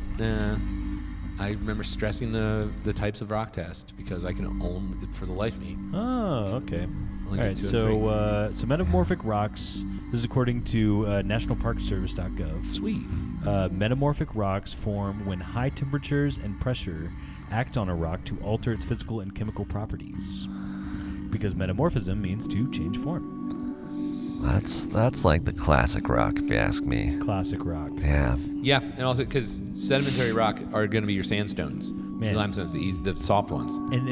I remember stressing the types of rock test because I can only, for the life of me. Oh, okay. Only All get right, 2 and 3. so metamorphic rocks. This is according to nationalparkservice.gov. Sweet. Metamorphic rocks form when high temperatures and pressure act on a rock to alter its physical and chemical properties. Because metamorphism means to change form. That's like the classic rock, if you ask me. Classic rock. Yeah. Yeah, and also because sedimentary rock are going to be your sandstones, Man. limestones, the soft ones. And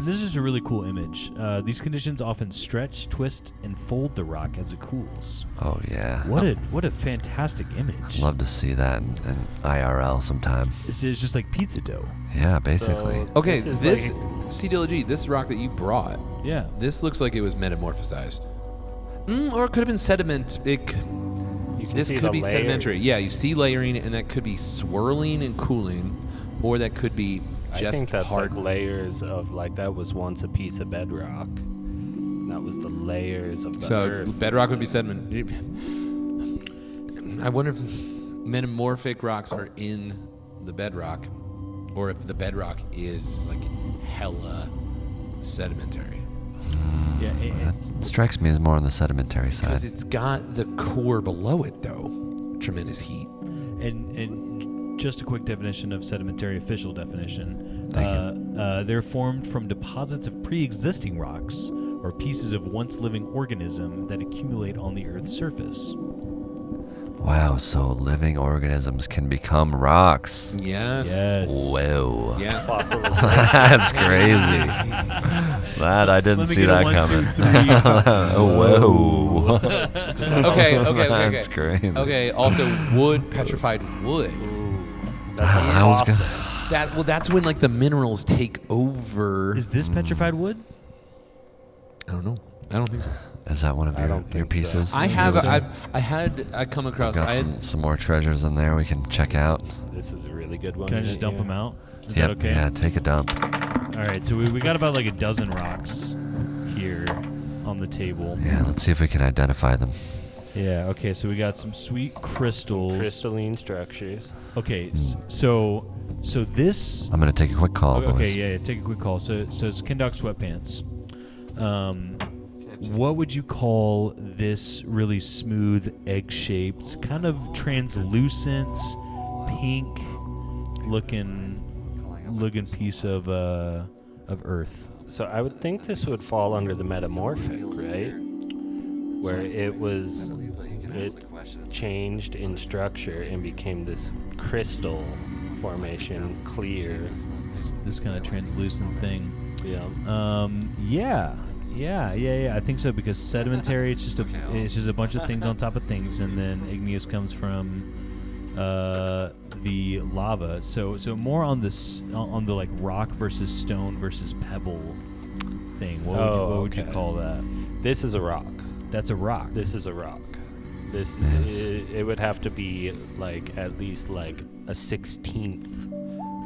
this is a really cool image. These conditions often stretch, twist, and fold the rock as it cools. Oh yeah. What a fantastic image. Love to see that in IRL sometime. It's just like pizza dough. Yeah, basically. So Okay, is this like- CDLG, this rock that you brought, Yeah. this looks like it was metamorphosized. Or it could have been sediment. you can This see could the be sedimentary. layers. Yeah, you see layering, and that could be swirling and cooling, or that could be I just think that's hard. like layers of like that was once a piece of bedrock. That was the layers of the So earth. bedrock would be sediment. I wonder if metamorphic rocks are in the bedrock, or if the bedrock is like hella sedimentary. Yeah. That strikes me as more on the sedimentary Because side. it's got the core below it, though. Tremendous heat. And just a quick definition of sedimentary, official definition. Thank They're formed from deposits of pre-existing rocks or pieces of once living organism that accumulate on the Earth's surface. Wow, so living organisms can become rocks. Yes. Yes. Whoa. Yeah. Fossilization. That's crazy. That I didn't Let me see get a that 1, 2, coming. 3. Whoa. Okay. That's crazy. Okay. Also, wood, petrified wood. Ooh, that's a I was fossil. That's when like the minerals take over. Is this petrified wood? I don't know. I don't think so. Is that one of I your, don't your think so. pieces? I have. I come I've across. got I had, some more treasures in there we can check out. This is a really good one. Can I just right dump here. them out? Is Yep. that okay? Yeah, take a dump. All right, so we got about like a dozen rocks here on the table. Yeah, let's see if we can identify them. Yeah, okay, so we got some sweet crystals. Crystalline structures. Okay, so this. I'm gonna take a quick call, Okay, boys. yeah, take a quick call. So it's Kendok sweatpants. What would you call this really smooth, egg-shaped, kind of translucent, pink-looking piece of earth? So I would think this would fall under the metamorphic, right? Where it changed in structure and became this crystal formation, clear. This kind of translucent thing. Yeah. Yeah. I think so because sedimentary, it's just a bunch of things on top of things, and then igneous comes from the lava. So more on this on the like rock versus stone versus pebble thing. What would you okay. call that? This is a rock. That's a rock. This is a rock. This Yes. it would have to be like at least like a 16th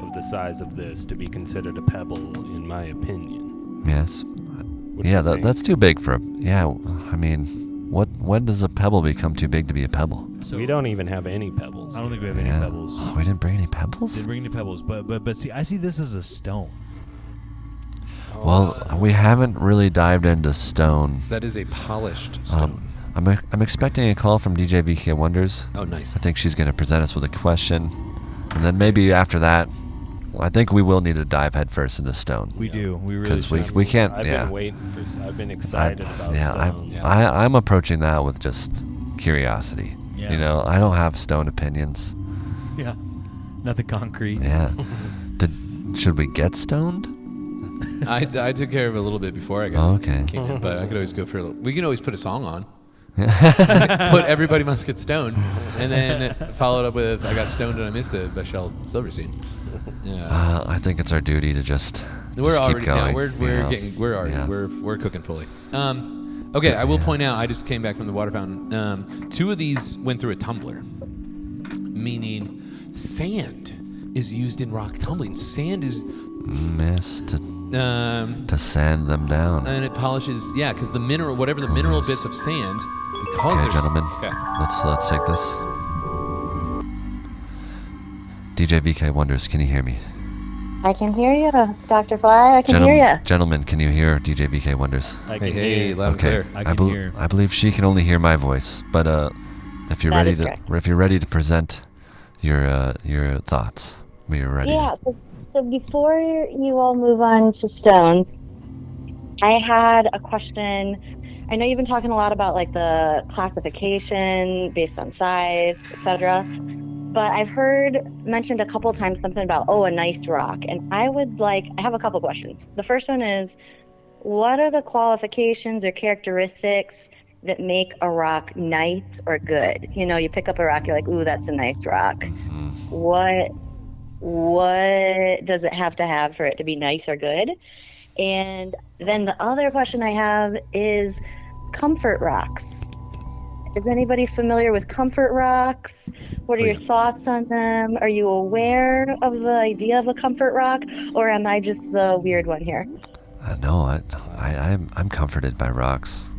of the size of this to be considered a pebble, in my opinion. Yes. What do Yeah, you think? that's too big for a. Yeah, I mean, when does a pebble become too big to be a pebble? So We don't even have any pebbles. I don't think we have any Yeah. pebbles. Oh, we didn't bring any pebbles? Didn't bring any pebbles, but see, I see this as a stone. Well, we haven't really dived into stone. that is a polished stone. I'm expecting a call from DJ VK Wonders. Oh, nice. I think she's going to present us with a question. And then maybe after that, I think we will need to dive headfirst into stone. We do. We really Because should. we can't, I've yeah. been waiting for. I've been excited about stone. Yeah. I'm approaching that with just curiosity. Yeah. You know, I don't have stone opinions. Yeah. Nothing concrete. Yeah. Should we get stoned? I took care of it a little bit before I got Oh, okay. came in, but I could always go for a little. We can always put a song on. Put Everybody Must Get Stoned, and then follow it up with I Got Stoned and I Missed It by Shel Silverstein. Yeah. I think it's our duty to just We're keep already going. we're you know? getting we're already Yeah. we're cooking fully. Okay, I will point out I just came back from the water fountain. 2 of these went through a tumbler, meaning sand is used in rock tumbling. Sand is Mist to sand them down. And it polishes, yeah, because the mineral, whatever the mineral yes. bits of sand, because Okay, there's... gentlemen, Okay. let's take this. DJ VK Wonders, can you hear me? I can hear you, Dr. Fly. I can hear you. Gentlemen, can you hear DJ VK Wonders? I Hey, can hey, hear. loud and Okay, clear. I can hear. I believe she can only hear my voice, but if you're That ready is to, correct. if you're ready to present your thoughts, we are ready. Yeah, so before you all move on to Stone, I had a question. I know you've been talking a lot about like the classification based on size, etc. But I've heard mentioned a couple times something about, a nice rock. And I have a couple questions. The first one is, what are the qualifications or characteristics that make a rock nice or good? You know, you pick up a rock, you're like, ooh, that's a nice rock. Mhm. What does it have to have for it to be nice or good? And then the other question I have is comfort rocks. Is anybody familiar with comfort rocks? What are your thoughts on them? Are you aware of the idea of a comfort rock, or am I just the weird one here? No, I'm comforted by rocks,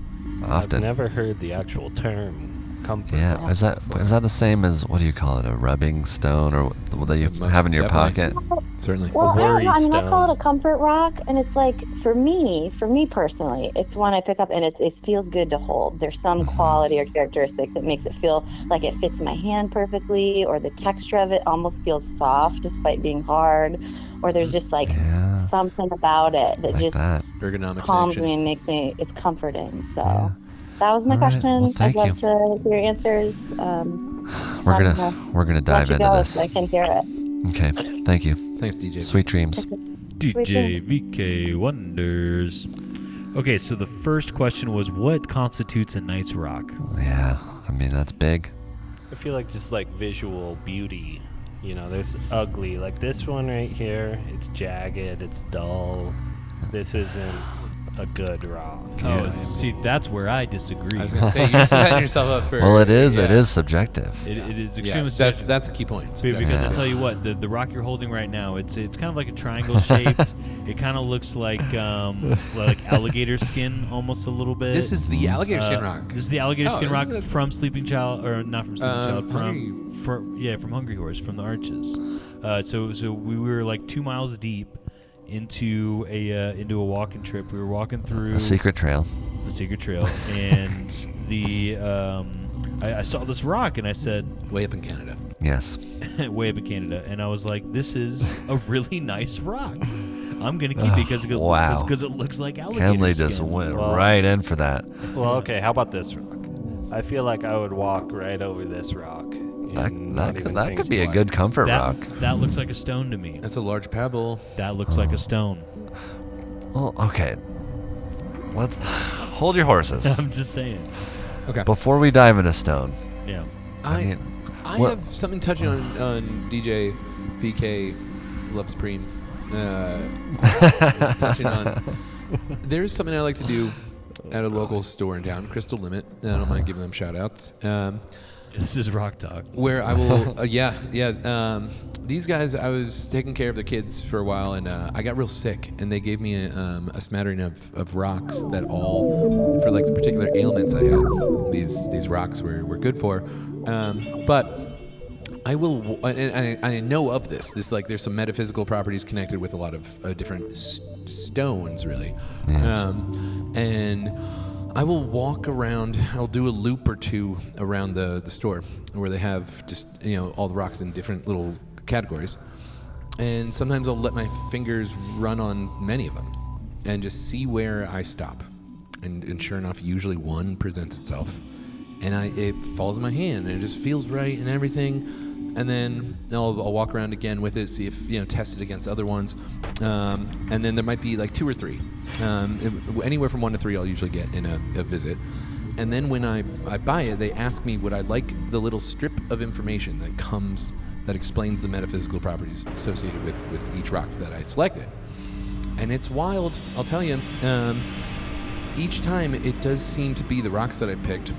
I've often. never heard the actual term comfort. Yeah, rock is that the same as, what do you call it, a rubbing stone, or that you Most have in your definitely. pocket? Certainly. Well, I don't worry know. I mean, I call it stone. a comfort rock, and it's like for me personally, it's one I pick up, and it feels good to hold. There's some quality or characteristic that makes it feel like it fits my hand perfectly, or the texture of it almost feels soft despite being hard, or there's just like Yeah, something about it that like just that. Ergonomics. calms action. me and makes me. It's comforting. So. Yeah. That was my All right, question. well, thank I'd you. love to hear your answers. We're gonna dive into let this. I can hear it. Okay, thank you. Thanks, DJ. Sweet dreams. DJ VK Wonders. Okay, so the first question was, what constitutes a nice rock? Yeah, I mean that's big. I feel like just like visual beauty. You know, there's ugly. Like this one right here, it's jagged, it's dull. This isn't a good rock. Oh, see, that's where I disagree. I was going to say, you're setting yourself up for... Well, it is yeah. subjective. It is Yeah, extremely that's a key point. because Yeah. I'll tell you what, the rock you're holding right now, it's kind of like a triangle shaped. It kind of looks like alligator skin almost a little bit. This is the alligator skin rock. This is the alligator Oh, skin this rock is a- from Sleeping Child, or not from Sleeping Child, Hungry- from Hungry Horse, from the Arches. So we were like 2 miles deep into a walking trip. We were walking through A secret trail. the secret trail, and I saw this rock, and I said, Way up in Canada. Yes. way up in Canada, and I was like, this is a really nice rock. I'm gonna keep it because Wow. it looks like alligator Kenley skin. just went Well- right in for that. Well, okay, how about this rock? I feel like I would walk right over this rock. and not even That think could be a twice. good comfort that, rock. That looks like a stone to me. That's a large pebble. That looks like a stone. Well, okay. Let's hold your horses. I'm just saying. Okay. Before we dive into stone, Yeah. I mean, I what- have something touching on DJ VK Love Supreme. Touching on. There's something I like to do at a local store in town, Crystal Limit. And I don't mind giving them shout outs. This is rock talk. Where I will, these guys, I was taking care of the kids for a while, and I got real sick, and they gave me a smattering of rocks that all, for like the particular ailments I had, these rocks were good for. But I will, and I know of this like there's some metaphysical properties connected with a lot of different stones, really. Yes. And I will walk around, I'll do a loop or two around the store where they have just, all the rocks in different little categories. And sometimes I'll let my fingers run on many of them and just see where I stop. And sure enough, usually one presents itself. And it falls in my hand and it just feels right and everything. And then I'll walk around again with it, see if, test it against other ones. And then there might be like 2 or 3. Anywhere from 1 to 3 I'll usually get in a visit. And then when I buy it, they ask me would I like the little strip of information that explains the metaphysical properties associated with each rock that I selected. And it's wild, I'll tell you. Each time it does seem to be the rocks that I picked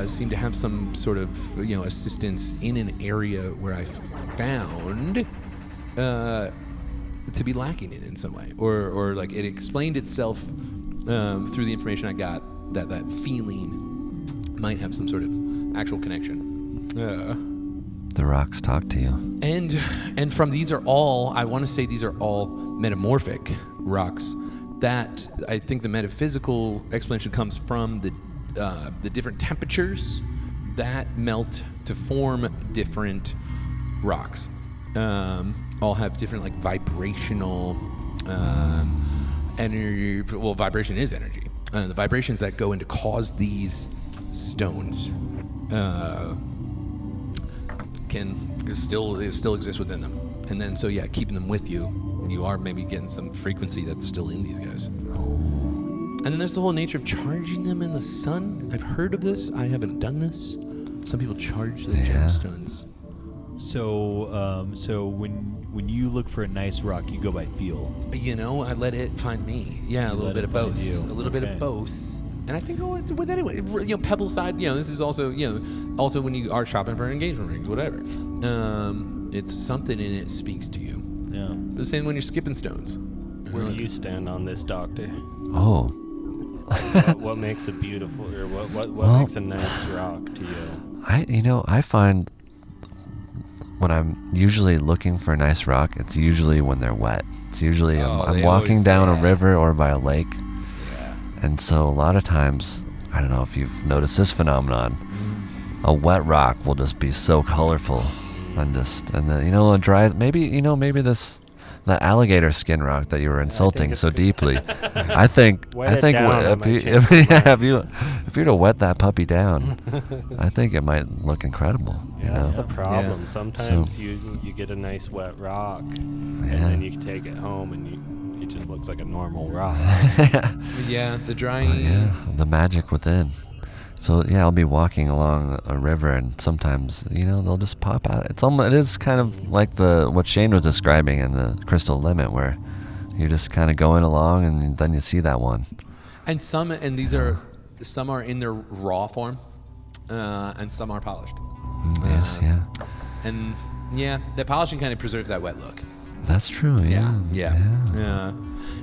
seem to have some sort of assistance in an area where I found to be lacking in some way, or like it explained itself through the information I got that feeling might have some sort of actual connection. The rocks talk to you. And from these are all, I want to say these are all metamorphic rocks. That I think the metaphysical explanation comes from the different temperatures that melt to form different rocks. All have different like vibrational energy. Well, vibration is energy. The vibrations that go in to cause these stones can still exist within them. And then so yeah, keeping them with you, you are maybe getting some frequency that's still in these guys. And then there's the whole nature of charging them in the sun. I've heard of this. I haven't done this. Some people charge the gemstones. So when you look for a nice rock, you go by feel. You know, I let it find me. Yeah, a little bit of both. A little bit of both. And I think with anyway, you know, Pebble side, you know, this is also, you know, also when you are shopping for engagement rings, whatever. It's something in it speaks to you. Yeah. The same when you're skipping stones. Where do you stand on this, Doctor? Oh, What makes a beautiful, or what Well, makes a nice rock to you? I find when I'm usually looking for a nice rock, it's usually when they're wet. It's usually I'm they walking always down say a that. river or by a lake. Yeah. And so a lot of times, I don't know if you've noticed this phenomenon, a wet rock will just be so colorful and then, you know, a dry, maybe the alligator skin rock that you were insulting it's so good. deeply. I think Wet it down, it if might you change your mind. if you were to wet that puppy down, I think it might look incredible. You Yeah, that's know? the problem. Yeah. Sometimes you get a nice wet rock, and then you can take it home, and it just looks like a normal rock. Yeah, the But drying. yeah, the magic within. So yeah, I'll be walking along a river, and sometimes, you know, they'll just pop out. It is kind of like what Shane was describing in the Crystal Limit, where you're just kind of going along, and then you see that one. And some are in their raw form, and some are polished. Yes, yeah, And yeah, the polishing kind of preserves that wet look. that's true. Yeah.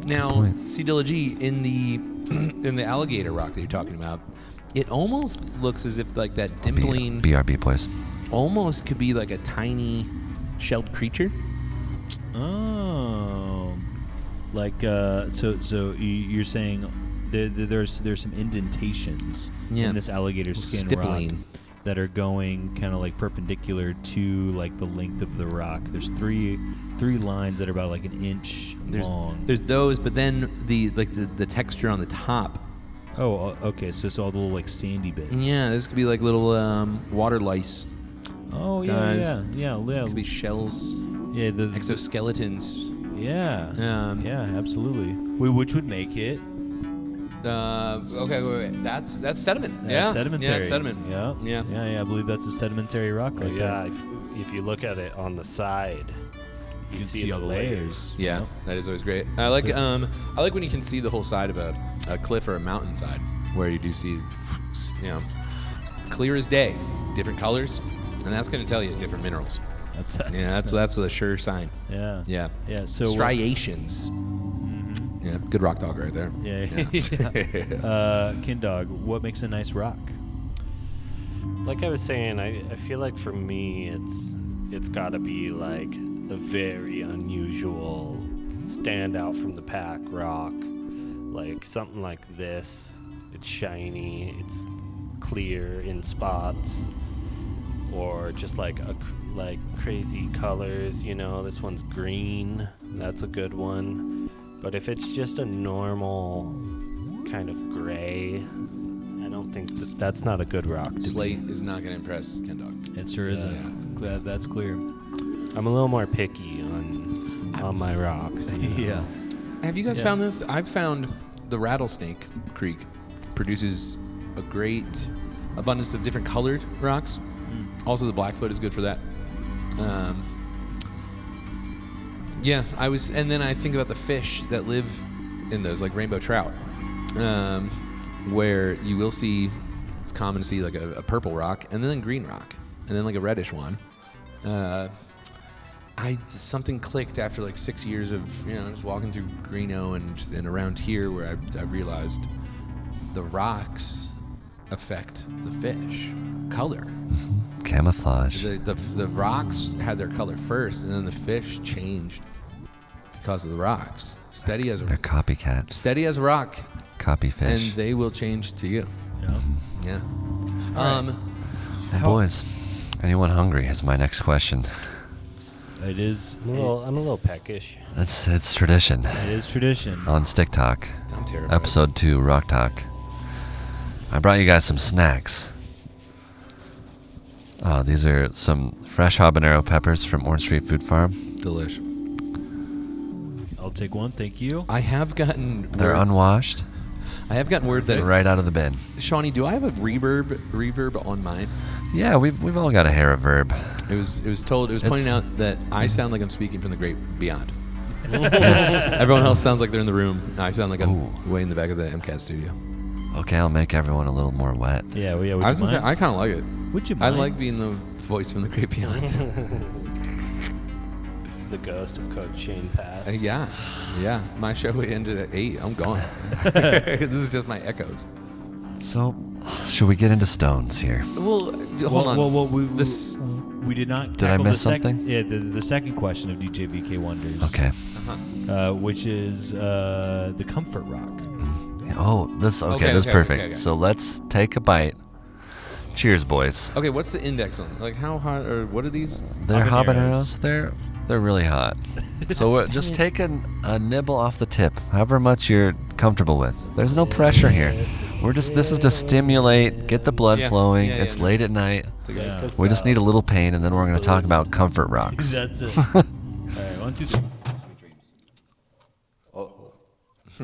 Now, point. C. G, in the alligator rock that you're talking about, it almost looks as if like that dimpling BRB boys. almost could be like a tiny shelled creature. Oh, like so you're saying there's some indentations Yeah. in this alligator skin Stippling. rock that are going kind of like perpendicular to like the length of the rock. There's three lines that are about like an inch long. There's those, but then the texture on the top. Oh, okay. So it's all the little like sandy bits. Yeah, this could be like little water lice. Oh Guys. yeah. Could be shells, Yeah. The exoskeletons. yeah. Yeah. Absolutely. Which would make it Okay, wait. That's sediment. sedimentary. Yeah, it's sediment. Yeah. I believe that's a sedimentary rock right yeah, there. if you look at it on the side, you can see see the all the layers. Yeah, that is always great. I like when you can see the whole side of a cliff or a mountainside, where you do see, you know, clear as day, different colors, and that's going to tell you different minerals. That's a sure sign. Yeah. Yeah. Yeah. So Striations. Yeah, good rock dog right there. Yeah. Kin Dog, what makes a nice rock? Like I was saying, I feel like for me, it's got to be like a very unusual, stand out from the pack rock, like something like this. It's shiny, it's clear in spots, or just like crazy colors. You know, this one's green. That's a good one. But if it's just a normal kind of gray, I don't think that's not a good rock. To Slate is not going to impress Ken Dog. It sure isn't. Glad that's clear. I'm a little more picky on my rocks. You know? Have you guys Yeah. found this? I've found the Rattlesnake Creek produces a great abundance of different colored rocks. Also, the Blackfoot is good for that. Yeah, and then I think about the fish that live in those, like rainbow trout, where you will see, it's common to see like a purple rock and then green rock and then like a reddish one. something clicked after like 6 years of just walking through Greeno and around here where I realized the rocks affect the fish color. Camouflage. The rocks had their color first, and then the fish changed because of the rocks. They're copycats. Steady as a rock, Copy fish. and they will change to you. Yeah. Yeah. Hey, boys, anyone hungry is my next question. It is. I'm a little peckish. It's tradition It is tradition. on Stick Talk, I'm terrified. episode 2, Rock Talk. I brought you guys some snacks. These are some fresh habanero peppers from Orange Street Food Farm. Delish. I'll take one. Thank you. I have gotten. They're word, unwashed, I have gotten word that. right out of the bin. Shawnee, do I have a reverb on mine? Yeah, we've all got a hair of verb. It was pointing out that I sound like I'm speaking from the great beyond. Yes. Everyone else sounds like they're in the room. I sound like I'm Ooh. way in the back of the MCAT studio. Okay, I'll make everyone a little more wet. Yeah. Well, yeah. Would I was you gonna say mind? I kind of like it. Would you I mind? like being the voice from the great beyond. The ghost of Coach Shane Pass. Yeah. My show ended at 8. I'm gone. This is just my echoes. So, should we get into stones here? Well, hold on. Well, we did not. Did I tackle the miss something? Yeah, the second question of DJ VK Wonders. Okay. Which is the Comfort Rock. Oh, this Okay, this is okay, perfect. okay. So let's take a bite. Cheers, boys. Okay, what's the index on? Like how hot or what are these? They're Habaneros. habaneros. They're really hot. So just take a nibble off the tip, however much you're comfortable with. There's no pressure here. This is to stimulate, get the blood Yeah, flowing. yeah, It's yeah. late at night. Yeah. We just need a little pain, and then we're going to talk about comfort rocks. That's it. All right, 1, 2, 3.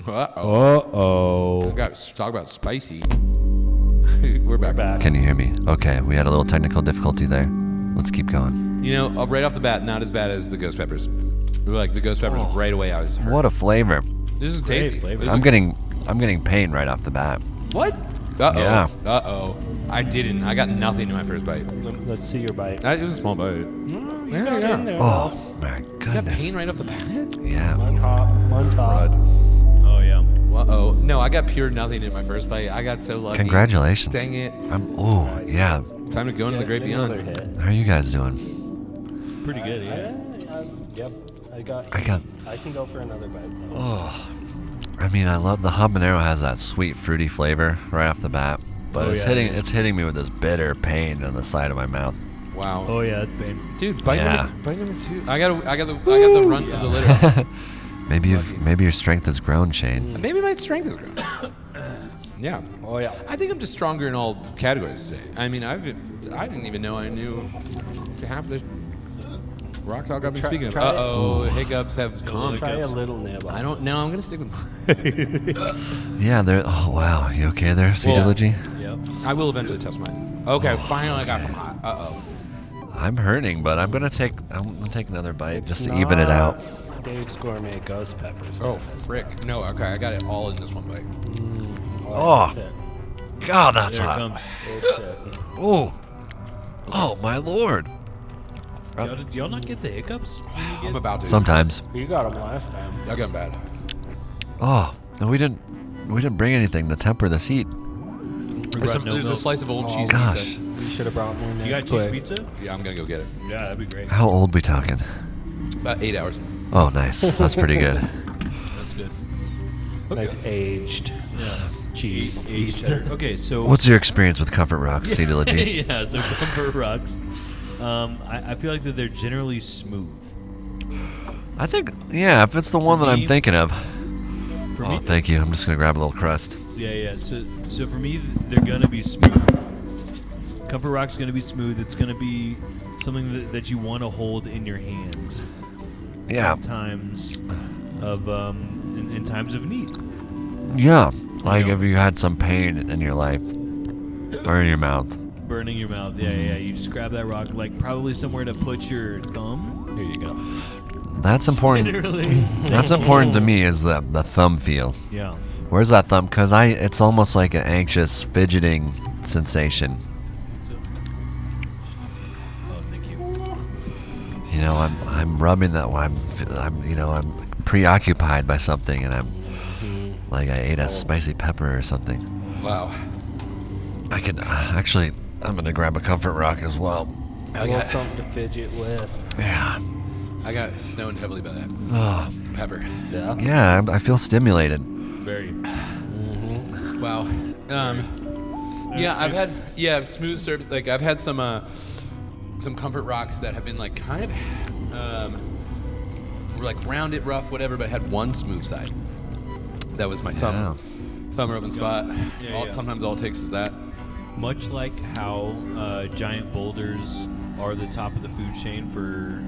Uh-oh. Talk about spicy. We're back. Can you hear me? Okay, we had a little technical difficulty there. Let's keep going. Right off the bat, not as bad as the ghost peppers. Like the ghost peppers right away. I was hurt. What a flavor! This is Great tasty. flavor. This I'm is- getting pain right off the bat. What? Uh-oh. Yeah. Uh-oh. I didn't. I got nothing in my first bite. Let's see your bite. It was a small bite. Got in there. Oh my You got goodness! pain right off the bat? Yeah. One hot. Oh yeah. Uh-oh. No, I got pure nothing in my first bite. I got so lucky. Congratulations. Dang it. Yeah. Time to go into the great Another beyond. hit. How are you guys doing? Pretty good. Yeah. Yep. I can go for another bite. Though. Oh, I mean, I love the habanero has that sweet fruity flavor right off the bat, but Oh, it's yeah, it's hitting me with this bitter pain on the side of my mouth. Wow. Oh yeah, that's pain. Dude, bite, Yeah. bite number 2. I got the run of the litter. Maybe your strength has grown, Shane. Maybe my strength is grown. Yeah. Oh yeah. I think I'm just stronger in all categories today. I mean, I didn't even know I knew to have the rock talk I've been speaking of. try it. Uh-oh, hiccups have come. Try a little nib. I don't know. I'm going to stick with mine. Yeah, there. Oh wow, you okay there, Cedology? Yep. I will eventually test mine. Okay, finally I got some hot. Uh-oh. I'm hurting, but I'm gonna take another bite just to even it out. Dave's Gourmet Ghost Peppers. Oh, frick. No, okay, I got it all in this one bite. Oh. That's it. God, that's There it hot. comes. It's it. Oh my lord. Did y'all not get the hiccups? I'm about to. Sometimes. You got them last time. I got them bad. Oh, and we didn't bring anything to temper this heat. There's a slice of old cheese Gosh, pizza. We should have brought one. You got cheese quick. pizza? Yeah, I'm going to go get it. Yeah, that'd be great. how old we talking? About 8 hours. Oh, nice. That's pretty good. That's good. Nice aged Yeah. cheese Aged pizza. cheddar. Okay, so What's your experience with Comfort Rocks, Cedology? yeah, so Comfort Rocks. I feel like that they're generally smooth. I think, yeah, if it's the one that I'm me- thinking of. For Oh, me, thank you. I'm just gonna grab a little crust. yeah. So for me, they're gonna be smooth. Comfort Rock's gonna be smooth. It's gonna be something that you want to hold in your hands. Yeah, In times of in times of need. yeah. Like know. if you had some pain in your life or in your mouth. Burning your mouth. Yeah. You just grab that rock, like probably somewhere to put your thumb. Here you go. That's important. Literally. That's important to me is the thumb feel. Yeah. Where's that thumb? Cause it's almost like an anxious fidgeting sensation. Oh, thank you. you know, I'm rubbing that one. I'm preoccupied by something, and I'm like I ate a spicy pepper or something. Wow. I could actually. I'm gonna grab a comfort rock as well. I want something to fidget with. Yeah. I got stoned heavily by that Oh, pepper. Yeah. yeah. I feel stimulated. Very. Wow. Yeah, I've had smooth surface. Like I've had some comfort rocks that have been like kind of like rounded, rough, whatever, but had one smooth side. That was my thumb rubbing spot. Yeah. Sometimes all it takes is that. Much like how giant boulders are the top of the food chain for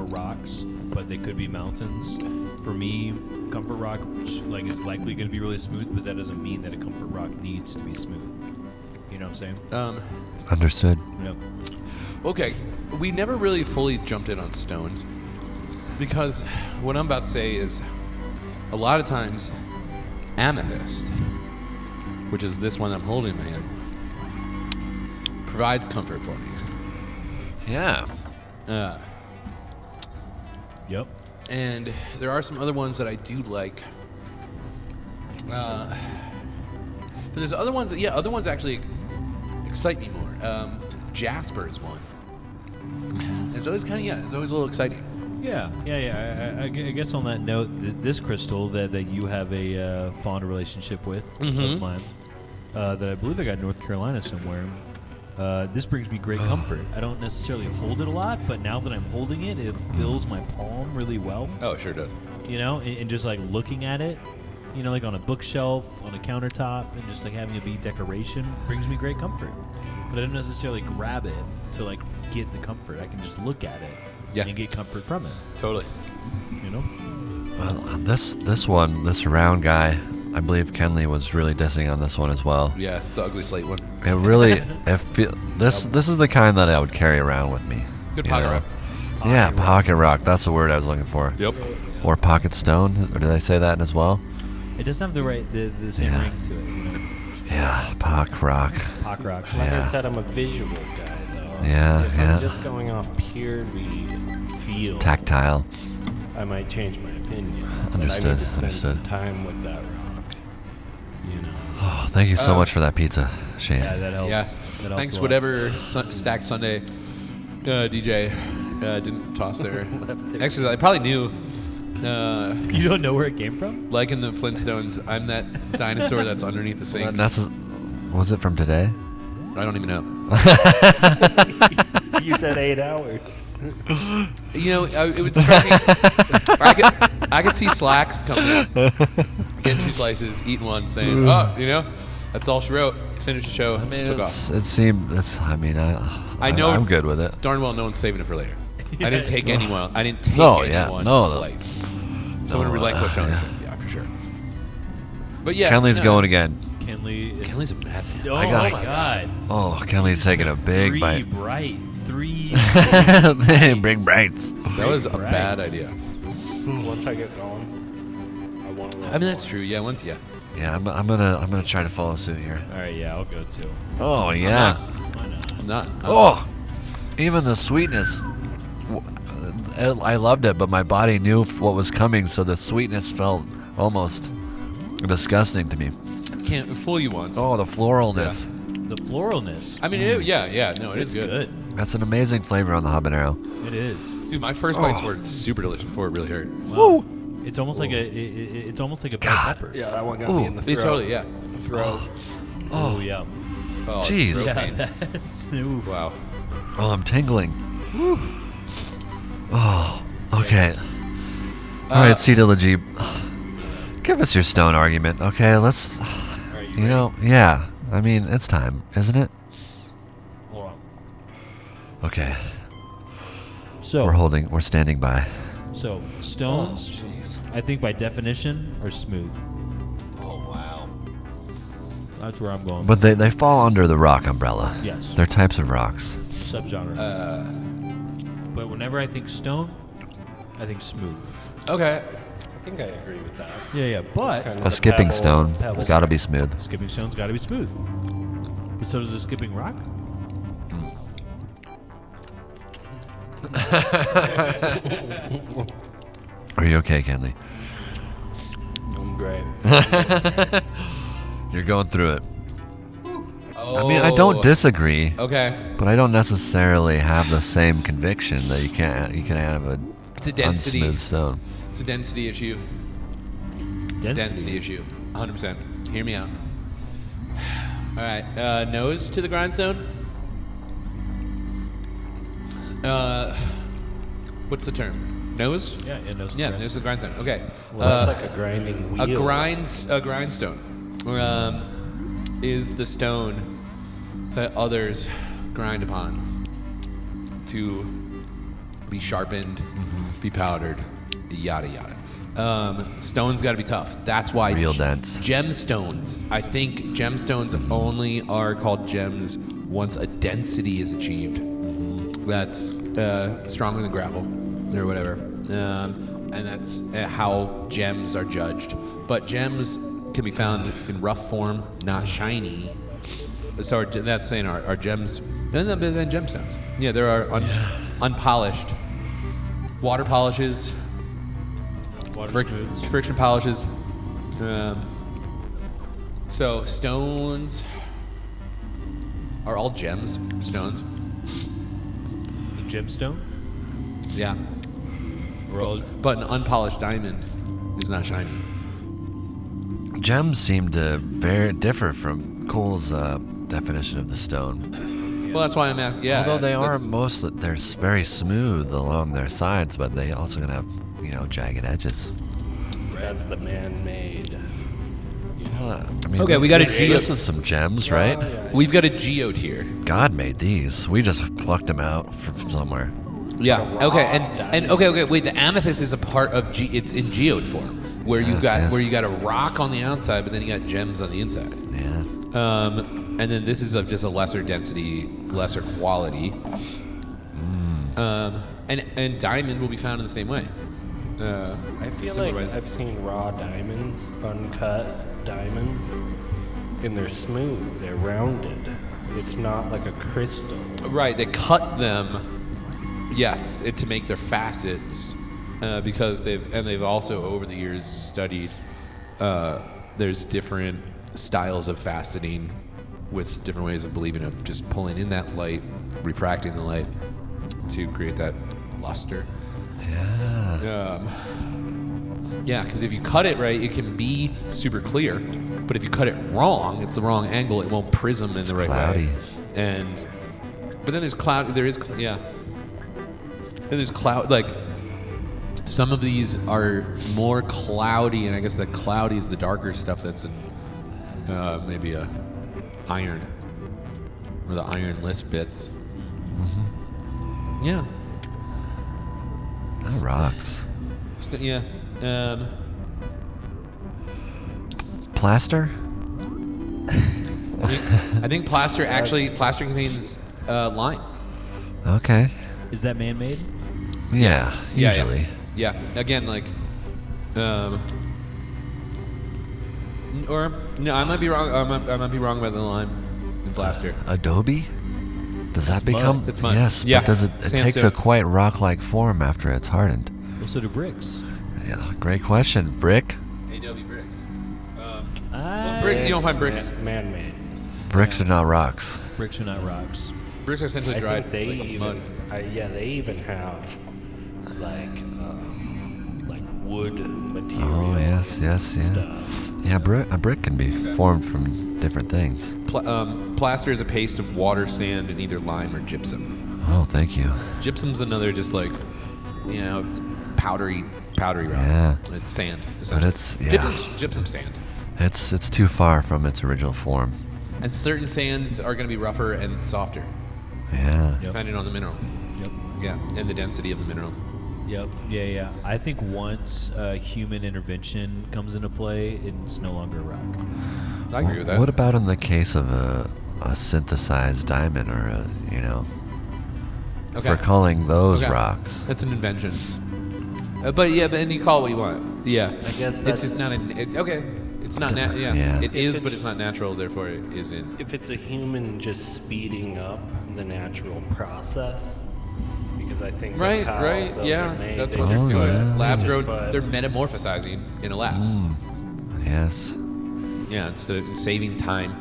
rocks, but they could be mountains. For me, comfort rock is likely going to be really smooth, but that doesn't mean that a comfort rock needs to be smooth. You know what I'm saying? Understood. Yep. Okay, we never really fully jumped in on stones because what I'm about to say is a lot of times amethyst, which is this one I'm holding in my hand, provides comfort for me. Yeah. Yep. And there are some other ones that I do like. But there's other ones actually excite me more. Jasper is one. It's always it's always a little exciting. Yeah. I guess on that note, this crystal that you have a fond relationship with of mine, that I believe I got in North Carolina somewhere. This brings me great comfort. I don't necessarily hold it a lot, but now that I'm holding it, it fills my palm really well. Oh, it sure does. You know, and just like looking at it, you know, like on a bookshelf, on a countertop, and just like having it be decoration brings me great comfort. But I don't necessarily grab it to like get the comfort. I can just look at it and get comfort from it. Totally. You know? Well, this round guy, I believe Kenley was really dissing on this one as well. Yeah, it's an ugly slate one. It really, this is the kind that I would carry around with me. Good you pocket know? rock. Yeah, pocket rock. That's the word I was looking for. Yep. Or pocket stone. Or do they say that as well? It doesn't have the same Yeah. ring to it, you know? Yeah, pock rock. Hawk rock. Like Yeah. I said, I'm a visual guy, though. Yeah, if yeah. I'm just going off purely feel, Tactile. I might change my opinion. Understood, But I need to spend understood. some time with that rock. You know. Oh, thank you so much for that pizza, Shane. Yeah, that helps. Yeah. That helps Thanks, a lot. whatever Stacked Sunday DJ didn't toss there. Actually, I probably knew. You don't know where it came from? Like in the Flintstones, I'm that dinosaur that's underneath the sink. Was it from today? I don't even know. You said 8 hours. You know, it would strike me. I could see Slacks coming in, getting 2 slices, eating one, saying, "Oh, you know, that's all she wrote." Finished the show. I mean, took off. it seemed. I know. I'm good with it. Darn well, no one's saving it for later. I didn't take anyone. I didn't take No, yeah, anyone's no. slice. Someone relinquished ownership. Yeah, for sure. But yeah, Kenley's going again. Kenley's a madman. Oh, I got- my God. Oh, Kenley's taking a big Three bite. bright. 3. Big bites. That was a Right. bad idea. Once I get going, I want to. I mean, that's true. Yeah, Yeah, I'm gonna try to follow suit here. All right, yeah, I'll go too. Oh yeah. Why not? I'm not. Oh, even the sweetness. I loved it, but my body knew what was coming, so the sweetness felt almost disgusting to me. Can't fool you once. Oh, the floralness. The floralness. I mean, no, it is It's good. That's an amazing flavor on the habanero. It is. Dude, my first bites were super delicious before it really hurt. Wow. It's almost like it's almost like a bell pepper. Yeah, that one got me in the They throat. totally, yeah. Throat. Oh yeah. Oh, Jeez. throat Yeah, pain. that's oof. Wow. Oh, I'm tingling. Oh, okay. All right, C to the G. Give us your stone argument, okay? Let's, All right, you know, yeah. I mean, it's time, isn't it? Hold on. Okay, So we're standing by. So stones, I think by definition, are smooth. Oh wow. That's where I'm going. But they fall under the rock umbrella. Yes. They're types of rocks. Subgenre. But whenever I think stone, I think smooth. Okay. I think I agree with that. Yeah. But Kind of A the skipping pebble- stone, pebble it's got to be strike. smooth. skipping stone's got to be smooth. But so does a skipping rock. Are you okay, Kenley? I'm great. You're going through it. I mean, I don't disagree, Okay. but I don't necessarily have the same conviction that you can have a It's a density. unsmooth stone. It's a density issue. Density issue. 100%. Hear me out. All right. Nose to the grindstone. What's the term? Nose? Yeah, nose. Yeah, nose to the grindstone. Okay. Well, it's like a grinding wheel. A grindstone is the stone that others grind upon to be sharpened, be powdered, yada yada. Stone's got to be tough. That's why Real dense. gemstones. I think gemstones only are called gems once a density is achieved. That's stronger than gravel or whatever. And that's how gems are judged. But gems can be found in rough form, not shiny. So that's saying our gems, and then gemstones. Yeah, there are unpolished water polishes, friction polishes. So stones are all gems, stones. A gemstone. Yeah, We're all but an unpolished diamond is not shiny. Gems seem to differ from Cole's definition of the stone. Well, that's why I'm asking. Yeah, Although they are that's- they're very smooth along their sides, but they also gonna have jagged edges. That's the man-made. I mean, Okay, we got a this is some gems, right? Oh, yeah. We've got a geode here. God made these. We just plucked them out from somewhere. Yeah. A Okay. raw And okay. Wait. The amethyst is a part of it's in geode form, where you Yes. you got a rock on the outside, but then you got gems on the inside. Yeah. And then this is of just a lesser density, lesser quality. And diamond will be found in the same way. I feel similar like ways. I've seen raw diamonds, uncut diamonds, and they're smooth. They're rounded. It's not like a crystal. Right. They cut them. Yes, to make their facets, because they've also over the years studied. There's different styles of faceting, with different ways of believing of just pulling in that light, refracting the light, to create that luster. Yeah. Yeah, because if you cut it right, it can be super clear. But if you cut it wrong, it's the wrong angle. It won't prism in the right cloudy. way. But then there's cloud. There is yeah. And there's cloud. Like some of these are more cloudy, and I guess the cloudy is the darker stuff that's in maybe a iron or the ironless bits. Yeah. That rocks. Yeah. Plaster? I think plaster contains lime. Okay. is that man-made? Yeah. Yeah, Usually. Yeah. Again, like, or no, I might be wrong. I might be wrong about the lime and plaster. Adobe? Does that become? It's mud. Yes, Yeah. but does it? It takes a Sandstone. quite rock-like form after it's hardened. Well, so do bricks. Yeah. Great question. Brick? AW bricks. Ah, Bricks, you don't find bricks. Man-made. Bricks are not rocks. bricks are not rocks. Bricks are essentially I dried think they like even, mud. they even have like wood material. Oh yes, yeah. Stuff. Yeah, a brick can be formed from different things. Plaster is a paste of water, sand, and either lime or gypsum. Oh, thank you. Gypsum's another just like, powdery rock. Yeah. It's sand. But essentially. it's yeah. Gypsum sand. It's too far from its original form. And certain sands are going to be rougher and softer, Yeah. Yep. depending on the mineral. Yep. Yeah, and the density of the mineral. Yep. Yeah. I think once human intervention comes into play, it's no longer a rock. I agree with that. What about in the case of a synthesized diamond or Okay. for calling those Okay. rocks? That's an invention. But and you call it what you want. Yeah. I guess it's that's just not okay. It's not yeah. Yeah. It is, If but it's- it's not natural. Therefore, it isn't. if it's a human just speeding up the natural process, because I think Right, that's how right, those yeah, are made. that's They what they're just doing. yeah. Lab just grown. put- They're metamorphosizing in a lab. Yes. Yeah, it's saving time.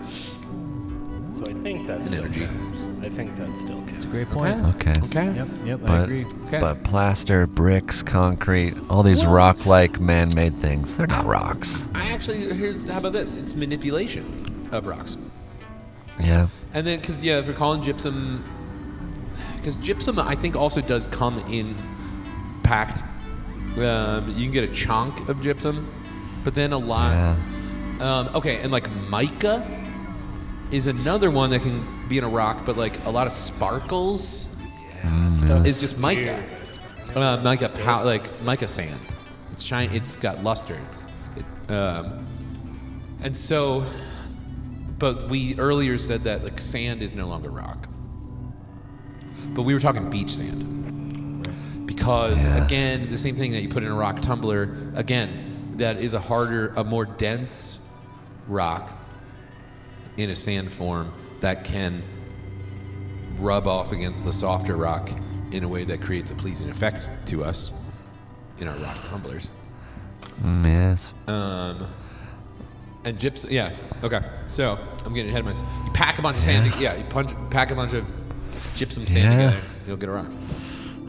So I think that's And still energy. counts. I think that still counts. It's a great point. Okay. Okay. Yep, I But agree. Okay. but plaster, bricks, concrete, all these rock-like man-made things, they're not rocks. I actually how about this? It's manipulation of rocks. Yeah. And then, because if we're calling gypsum, because gypsum I think also does come in packed. You can get a chunk of gypsum, but then a lot. Yeah. Okay, and like mica is another one that can be in a rock, but like a lot of sparkles is just mica. Mica sand. It's shiny. It's got luster. And so, but we earlier said that like sand is no longer rock. But we were talking beach sand because Yeah. again, the same thing that you put in a rock tumbler. Again, that is a more dense rock in a sand form that can rub off against the softer rock in a way that creates a pleasing effect to us in our rock tumblers. Yes. And gypsum, yeah, okay. So I'm getting ahead of myself. You pack a bunch of sand, pack a bunch of gypsum sand Yeah. together, you'll get a rock.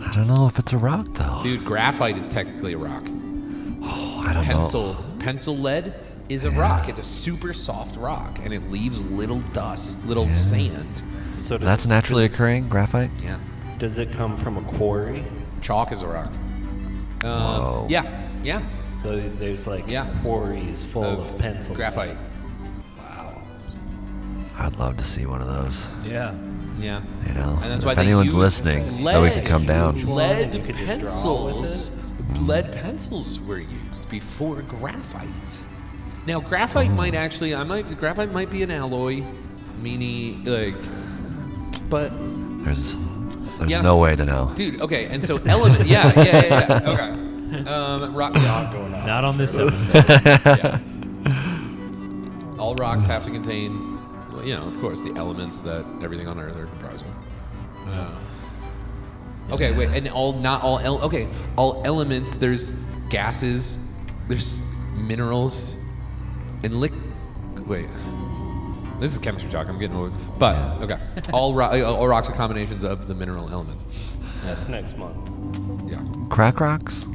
I don't know if it's a rock though. Dude, graphite is technically a rock. I don't know. Pencil lead is a rock. It's a super soft rock, and it leaves little dust, little sand. So does That's naturally occurring, graphite? Yeah. Does it come from a quarry? Chalk is a rock. Whoa. Yeah. So there's like Yeah. quarries full of pencil. Graphite. I'd love to see one of those. Yeah. Yeah. You know, And that's why if they anyone's use listening, that we could come down. Lead You could just draw with pencils. Lead pencils were used before graphite. Now graphite might actually, graphite might be an alloy, meaning like, but There's Yeah. no way to know. dude, okay, and so element, yeah, okay. Rock, Not on this episode. all rocks have to contain, well, of course, the elements that everything on Earth are comprised of. Okay, wait, and all elements. There's gases, there's minerals, and Wait, this is chemistry talk. I'm getting old, but okay. All rocks are combinations of the mineral elements. That's next month. Yeah, Crack rocks?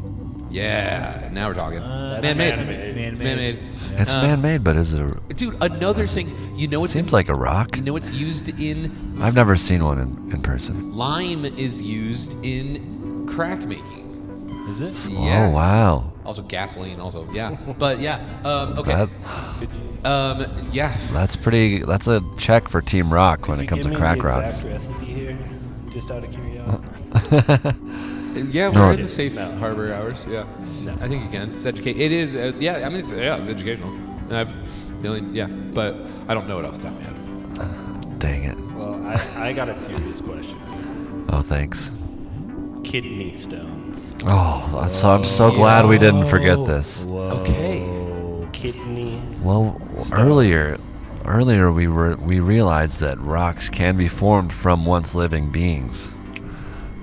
yeah. Now we're talking. That's Man-made. man-made. It's man-made. It's man-made, but is it? Dude, another thing. You know It what's seems like a rock. You know what's used in I've never seen one in person. lime is used in crack making. Is it? Yeah. Oh wow. Also gasoline. Also, yeah. But yeah. Okay. That, Yeah. that's pretty. That's a check for Team Rock when Could it you comes give to me crack the rocks. exact recipe here, just out of curiosity. Yeah, No. we're in the safe No. harbor hours. Yeah. No. I think you can. It's educate. It is. Yeah. I mean, it's educational. And I've but I don't know it off the top of my head. Dang it. Well, I got a serious question. Oh, thanks. Kidney stones. Oh, I'm so glad we didn't forget this. Okay. Kidney. Well, earlier we realized that rocks can be formed from once living beings.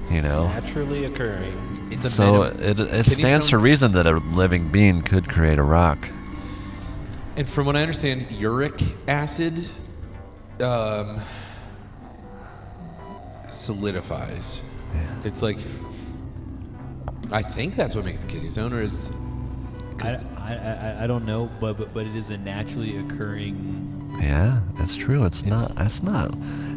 You know, Naturally occurring. It's a so it, it stands to reason that a living being could create a rock. And from what I understand, uric acid solidifies. It's like, I think that's what makes a kidney stone, or is. I don't know, but it is a naturally occurring. Yeah, that's true. It's not.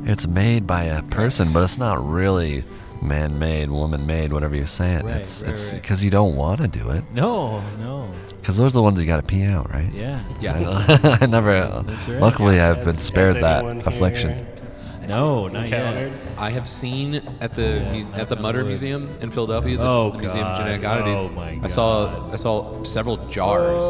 It's made by a person, but it's not really man-made, woman-made, whatever you say it. Right, it's right. because you don't want to do it. No. Because those are the ones you got to pee out, right? Yeah. Yeah. I never. That's right. Luckily, I've been Has spared that anyone here affliction. No, not encountered? yet. I have seen at the Mutter would. Museum in Philadelphia, Oh, the Museum of God. Genetic Oddities. Oh, my I saw several jars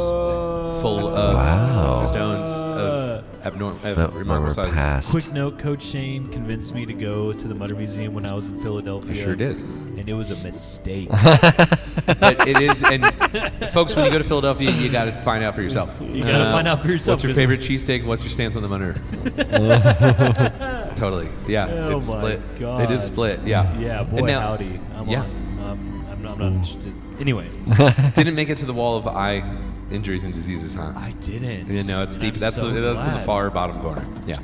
full of Wow. stones of That were remarkable sizes. passed. Quick note: Coach Shane convinced me to go to the Mutter Museum when I was in Philadelphia. I sure did. and it was a mistake. But it is, and folks, when you go to Philadelphia, you got to find out for yourself. You gotta find out for yourself, What's your 'cause- favorite cheesesteak? What's your stance on the Mutter? Totally. Yeah. Oh it's my split. God. It is split. Yeah. Yeah, And boy, now- howdy. I'm yeah. on. I'm not interested. Anyway, Didn't make it to the wall of eye injuries and diseases, huh? I didn't. You know, it's And deep. I'm That's so in the glad. far bottom corner. Yeah.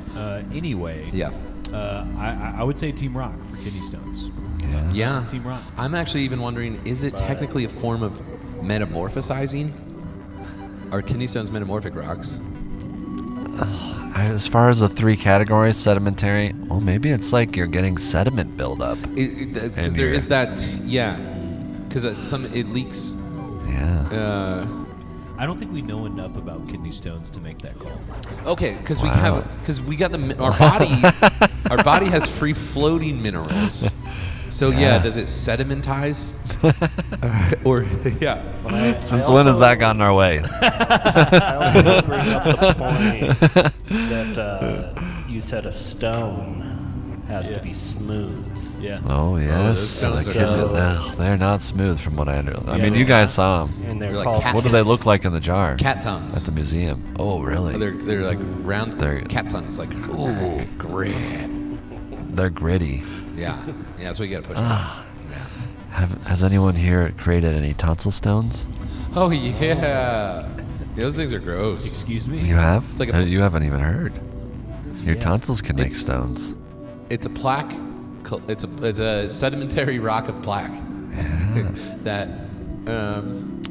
Anyway, Yeah. I would say Team Rock for kidney stones. Yeah. Yeah. Team Rock. I'm actually even wondering, is it technically a form of metamorphosizing? Are kidney stones metamorphic rocks? As far as the 3 categories, sedimentary, well, maybe it's like you're getting sediment buildup. Because And there you're- is that, yeah. Because it leaks. Yeah. I don't think we know enough about kidney stones to make that call. Okay, because Wow. we got our body has free floating minerals. So yeah, does it sedimentize? Or yeah. Since when has that gotten our way? I also want to bring up the point that you said a stone has to be smooth. Yeah. Oh, yes. stones The are kidney- so- they're not smooth from what I understand. I Yeah, mean, they're you guys saw them. And they're They're like called cat- What do they look like in the jar? Cat tongues. At the museum. Oh, really? They're like round They're- cat tongues, like Ooh, grit. They're gritty. Yeah, that's what you gotta push. Ah. Yeah. Has anyone here created any tonsil stones? Oh yeah, those things are gross. Excuse me. You have? It's like a- You haven't even heard. Your Yeah. tonsils can make It's- stones. It's a plaque. It's a sedimentary rock of plaque. That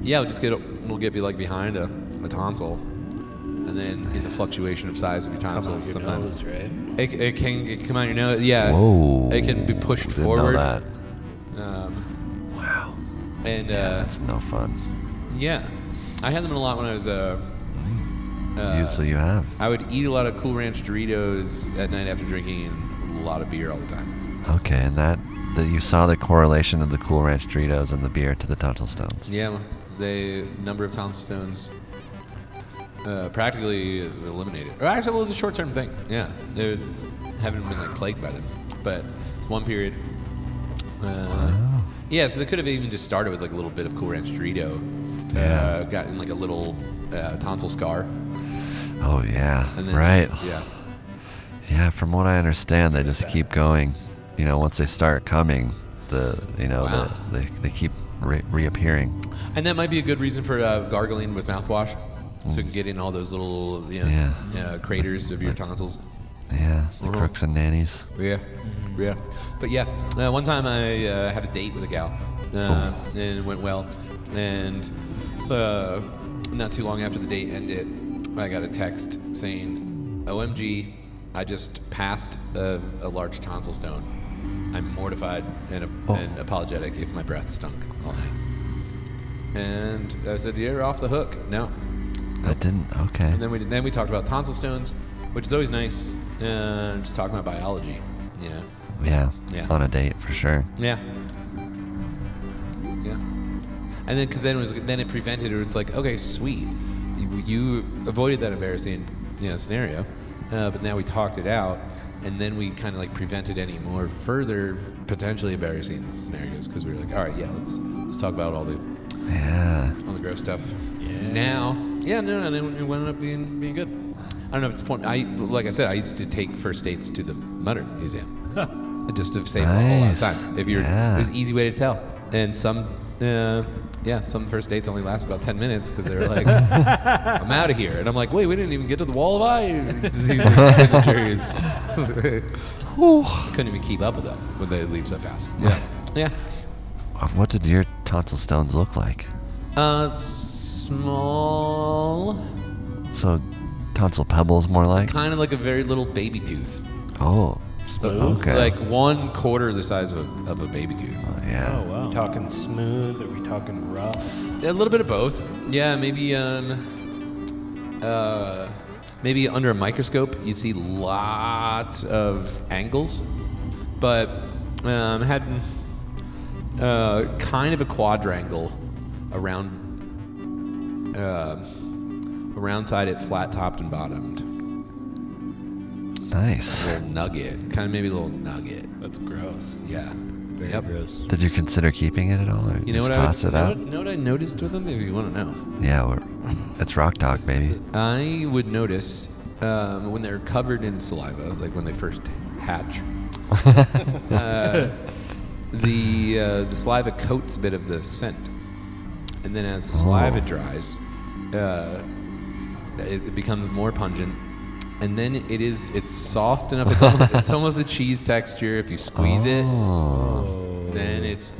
it'll get be like behind a tonsil, and then in the fluctuation of size of your come out tonsils, your sometimes nose, right? it can come out your nose. Yeah. Whoa. It can be pushed Didn't forward. know that. Wow. And That's no fun. yeah, I had them a lot when I was So you have. I would eat a lot of Cool Ranch Doritos at night after drinking a lot of beer all the time. Okay, and that you saw the correlation of the Cool Ranch Doritos and the beer to the tonsil stones. Yeah, the number of tonsil stones practically eliminated. Or actually, it was a short-term thing. Yeah, they haven't been like plagued by them, but it's one period. Yeah, so they could have even just started with like a little bit of Cool Ranch Dorito. Yeah. Gotten like a little tonsil scar, Oh yeah, and then right. just- yeah. Yeah, from what I understand, they just keep going. You know, once they start coming, Wow. they keep reappearing. And that might be a good reason for gargling with mouthwash, so you can get in all those little craters of your tonsils. Yeah, the Uh-huh. crooks and nannies. Yeah, yeah. But yeah, one time I had a date with a gal, and it went well. And not too long after the date ended, I got a text saying, "OMG, I just passed a large tonsil stone. I'm mortified and apologetic if my breath stunk all night." And I said, "You're off the hook." No. That didn't. Okay. And then we talked about tonsil stones, which is always nice. Just talking about biology. Yeah. Yeah. Yeah. On a date for sure. Yeah. Yeah. And then, because then it prevented it. It's like, okay, sweet, you avoided that embarrassing, scenario. But now we talked it out, and then we kind of like prevented any more further potentially embarrassing scenarios because we were like, all right, yeah, let's talk about all the gross stuff. Yeah. Now, no, and then it wound up being good. I don't know if it's fun. Like I said, I used to take first dates to the Modern Museum. Just to save a whole lot of Nice. time. It Yeah. was an easy way to tell. And some first dates only last about 10 minutes because they were like, I'm out of here. And I'm like, wait, we didn't even get to the wall of eye disease signatures. Couldn't even keep up with them when they leave so fast. Yeah. Yeah. What did your tonsil stones look like? Small, So, tonsil pebbles, more like. kind of like a very little baby tooth. Oh. Smooth? Okay. Like 1/4 the size of a baby tooth. Yeah. Oh wow. Are we talking smooth? Are we talking rough? A little bit of both. Yeah, maybe maybe under a microscope you see lots of angles, but had kind of a quadrangle around side it flat topped and bottomed. Nice. A little nugget, kind of maybe a little nugget. That's gross. Yeah. Very Yep. gross. Did you consider keeping it at all, or You know just what toss it out? know what I noticed with them? If you want to know. Yeah, it's rock dog, baby. I would notice when they're covered in saliva, like when they first patch. The saliva coats a bit of the scent, and then as the saliva dries, it becomes more pungent, and then it's soft enough. It's almost a cheese texture. If you squeeze it, then it's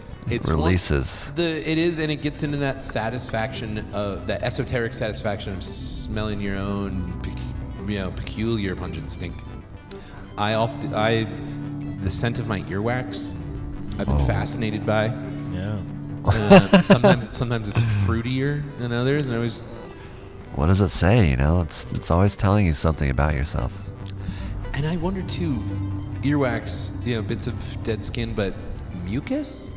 Releases. It is, and it gets into that satisfaction of that esoteric satisfaction of smelling your own, peculiar pungent stink. The scent of my earwax, I've been fascinated by. Yeah. Sometimes it's fruitier than others, and I always. What does it say? It's always telling you something about yourself. And I wonder too, earwax, bits of dead skin, but mucus.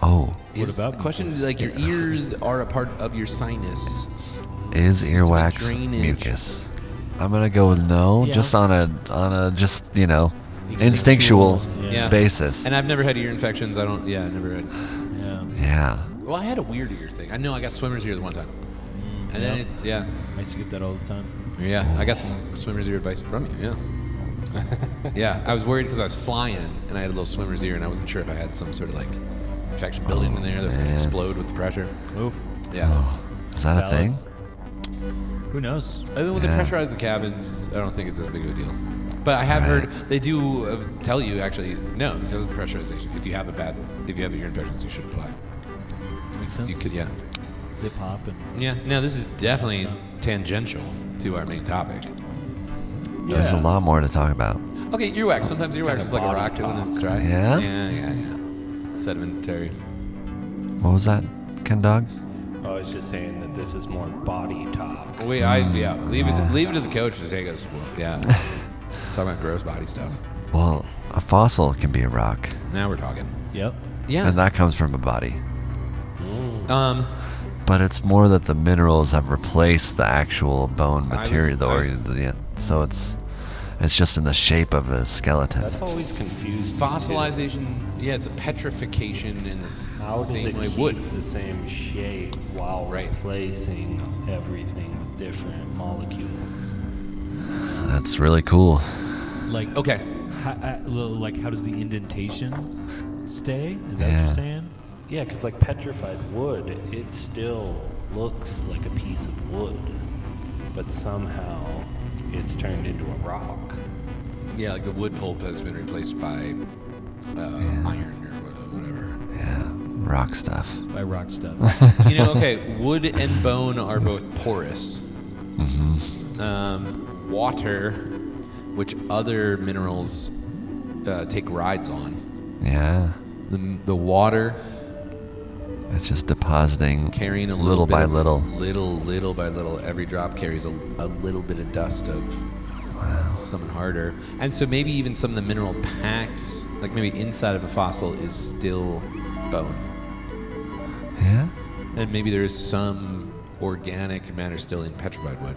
Oh, What about the question? mucus? Like your ears are a part of your sinus. is Seems to be earwax drainage. mucus? I'm gonna go with no, Yeah. just on a instinctual Yeah. basis. And I've never had ear infections. I never had. Yeah. Yeah. Well, I had a weird ear thing. I know I got swimmer's ear the one time, and then I used to get that all the time. I got some swimmer's ear advice from you. Yeah, I was worried because I was flying and I had a little swimmer's ear, and I wasn't sure if I had some sort of like infection building in there that was going to man. explode with the pressure. Oof. Yeah. Is that a Valid. thing? Who knows? I mean, when they Yeah. pressurize the cabins, I don't think it's as big of a deal. But I have heard they do tell you actually no, because of the pressurization. If you have ear infections, you should apply. Makes 'Cause sense. you could, yeah. They pop and Yeah. No, this is definitely Stuff. tangential to our main topic. There's a Yeah. lot more to talk about. Okay, earwax. Sometimes earwax Kinda is like a body rock when it's talk. dry. Yeah? Yeah. Sedimentary. What was that, Ken Dog? I was just saying that this is more body talk. Leave it to the coach to take us. Yeah. Talking about gross body stuff. Well, a fossil can be a rock, Now we're talking. yep. Yeah. and that comes from a body. Mm. But it's more that the minerals have replaced the actual bone material, so it's just in the shape of a skeleton. That's always confused. Fossilization. Yeah, it's a petrification in the How does same it way keep wood. the same shape while Right. replacing everything with different molecules? That's really cool. Like Okay. how does the indentation stay? Is that what Yeah. you're saying? Yeah, because like petrified wood, it still looks like a piece of wood, but somehow it's turned into a rock. Yeah, like the wood pulp has been replaced by iron or whatever. Yeah, rock stuff. By rock stuff. Okay, wood and bone are both porous. Water, which other minerals take rides on. Yeah, The water it's just depositing carrying a little bit by of- little. little by little. Every drop carries a little bit of dust of something harder. And so maybe even some of the mineral packs, like maybe inside of a fossil, is still bone. Yeah, And maybe there is some organic matter still in petrified wood.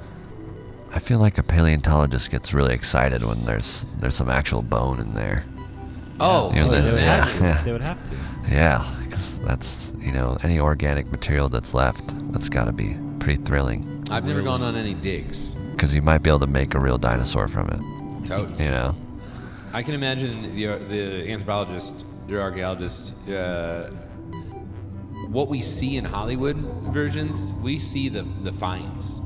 I feel like a paleontologist gets really excited when there's some actual bone in there. Oh, Yeah, they, they- would yeah, have to. yeah. They would have to. Yeah, because that's any organic material that's left. That's got to be pretty thrilling. I've never gone on any digs. Because you might be able to make a real dinosaur from it. Totes. I can imagine the anthropologist, the archaeologist, what we see in Hollywood versions, we see the finds.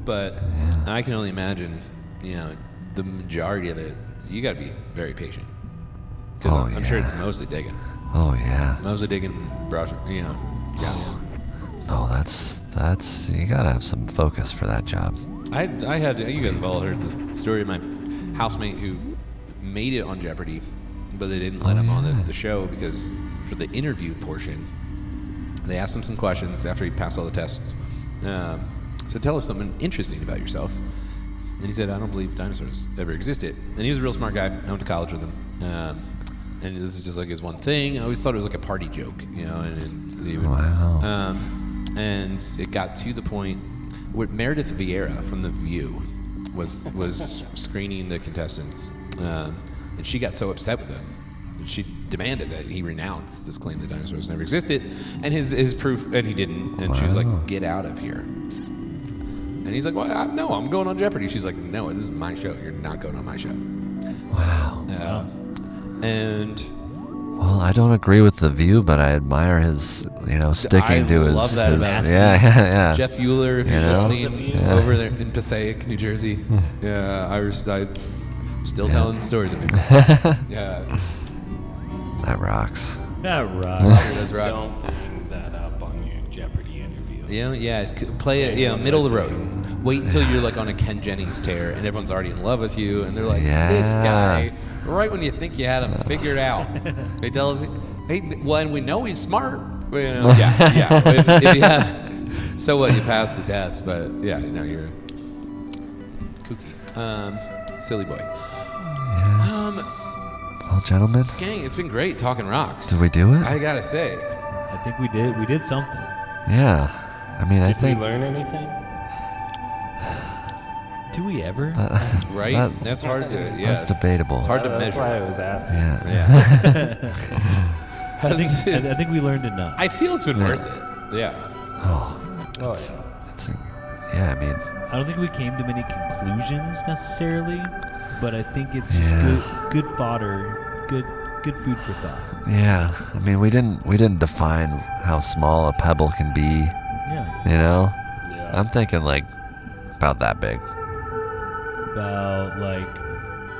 But I can only imagine, the majority of it, you got to be very patient. Because Oh, I'm sure yeah. it's mostly digging. Oh yeah. Mostly digging, brushing, yeah. No, that's you gotta have some focus for that job. I had, you guys have all heard this story of my housemate who made it on Jeopardy, but they didn't let him on the show because for the interview portion, they asked him some questions after he passed all the tests. So tell us something interesting about yourself. And he said, I don't believe dinosaurs ever existed. And he was a real smart guy. I went to college with him. And this is just like his one thing. I always thought it was like a party joke, and he would, Wow. and it got to the point where Meredith Vieira from The View was screening the contestants, and she got so upset with him. She demanded that he renounce this claim that dinosaurs never existed, and his proof, and he didn't. And she was like, "Get out of here." And he's like, well, no, I'm going on Jeopardy. She's like, no, this is my show. You're not going on my show. Wow. And Well, I don't agree with the view, but I admire his, sticking to his. love that his about yeah. Jeff Euler, if You you're know? listening, Yeah. over there in Passaic, New Jersey. Yeah, I'm still telling stories of him. Yeah, That rocks. That rocks. it does rock. Don't bring that up on your Jeopardy interview. Play it, middle of the road. Wait until you're like on a Ken Jennings tear and everyone's already in love with you, and they're like, this Yeah. guy, right when you think you had him figured out, they tell us, well, and we know he's smart. Well, yeah. If you have, so what? You passed the test, but yeah, you're kooky, silly boy. Well, gentlemen, Gang, it's been great talking rocks. did we do it? I gotta say, I think we did. We did something. Yeah. I mean, I Did we think learn anything? Do we ever? right? That- That's hard to, that's debatable. It's hard to That's measure. why I was asking. Yeah. Yeah. I think we learned enough. I feel it's been worth it. Yeah. Oh, Oh, it's, yeah. it's I mean, I don't think we came to many conclusions necessarily, but I think it's just Yeah. good fodder, good food for thought. yeah. I mean, we didn't define how small a pebble can be. Yeah. Yeah. I'm thinking like about that big. About like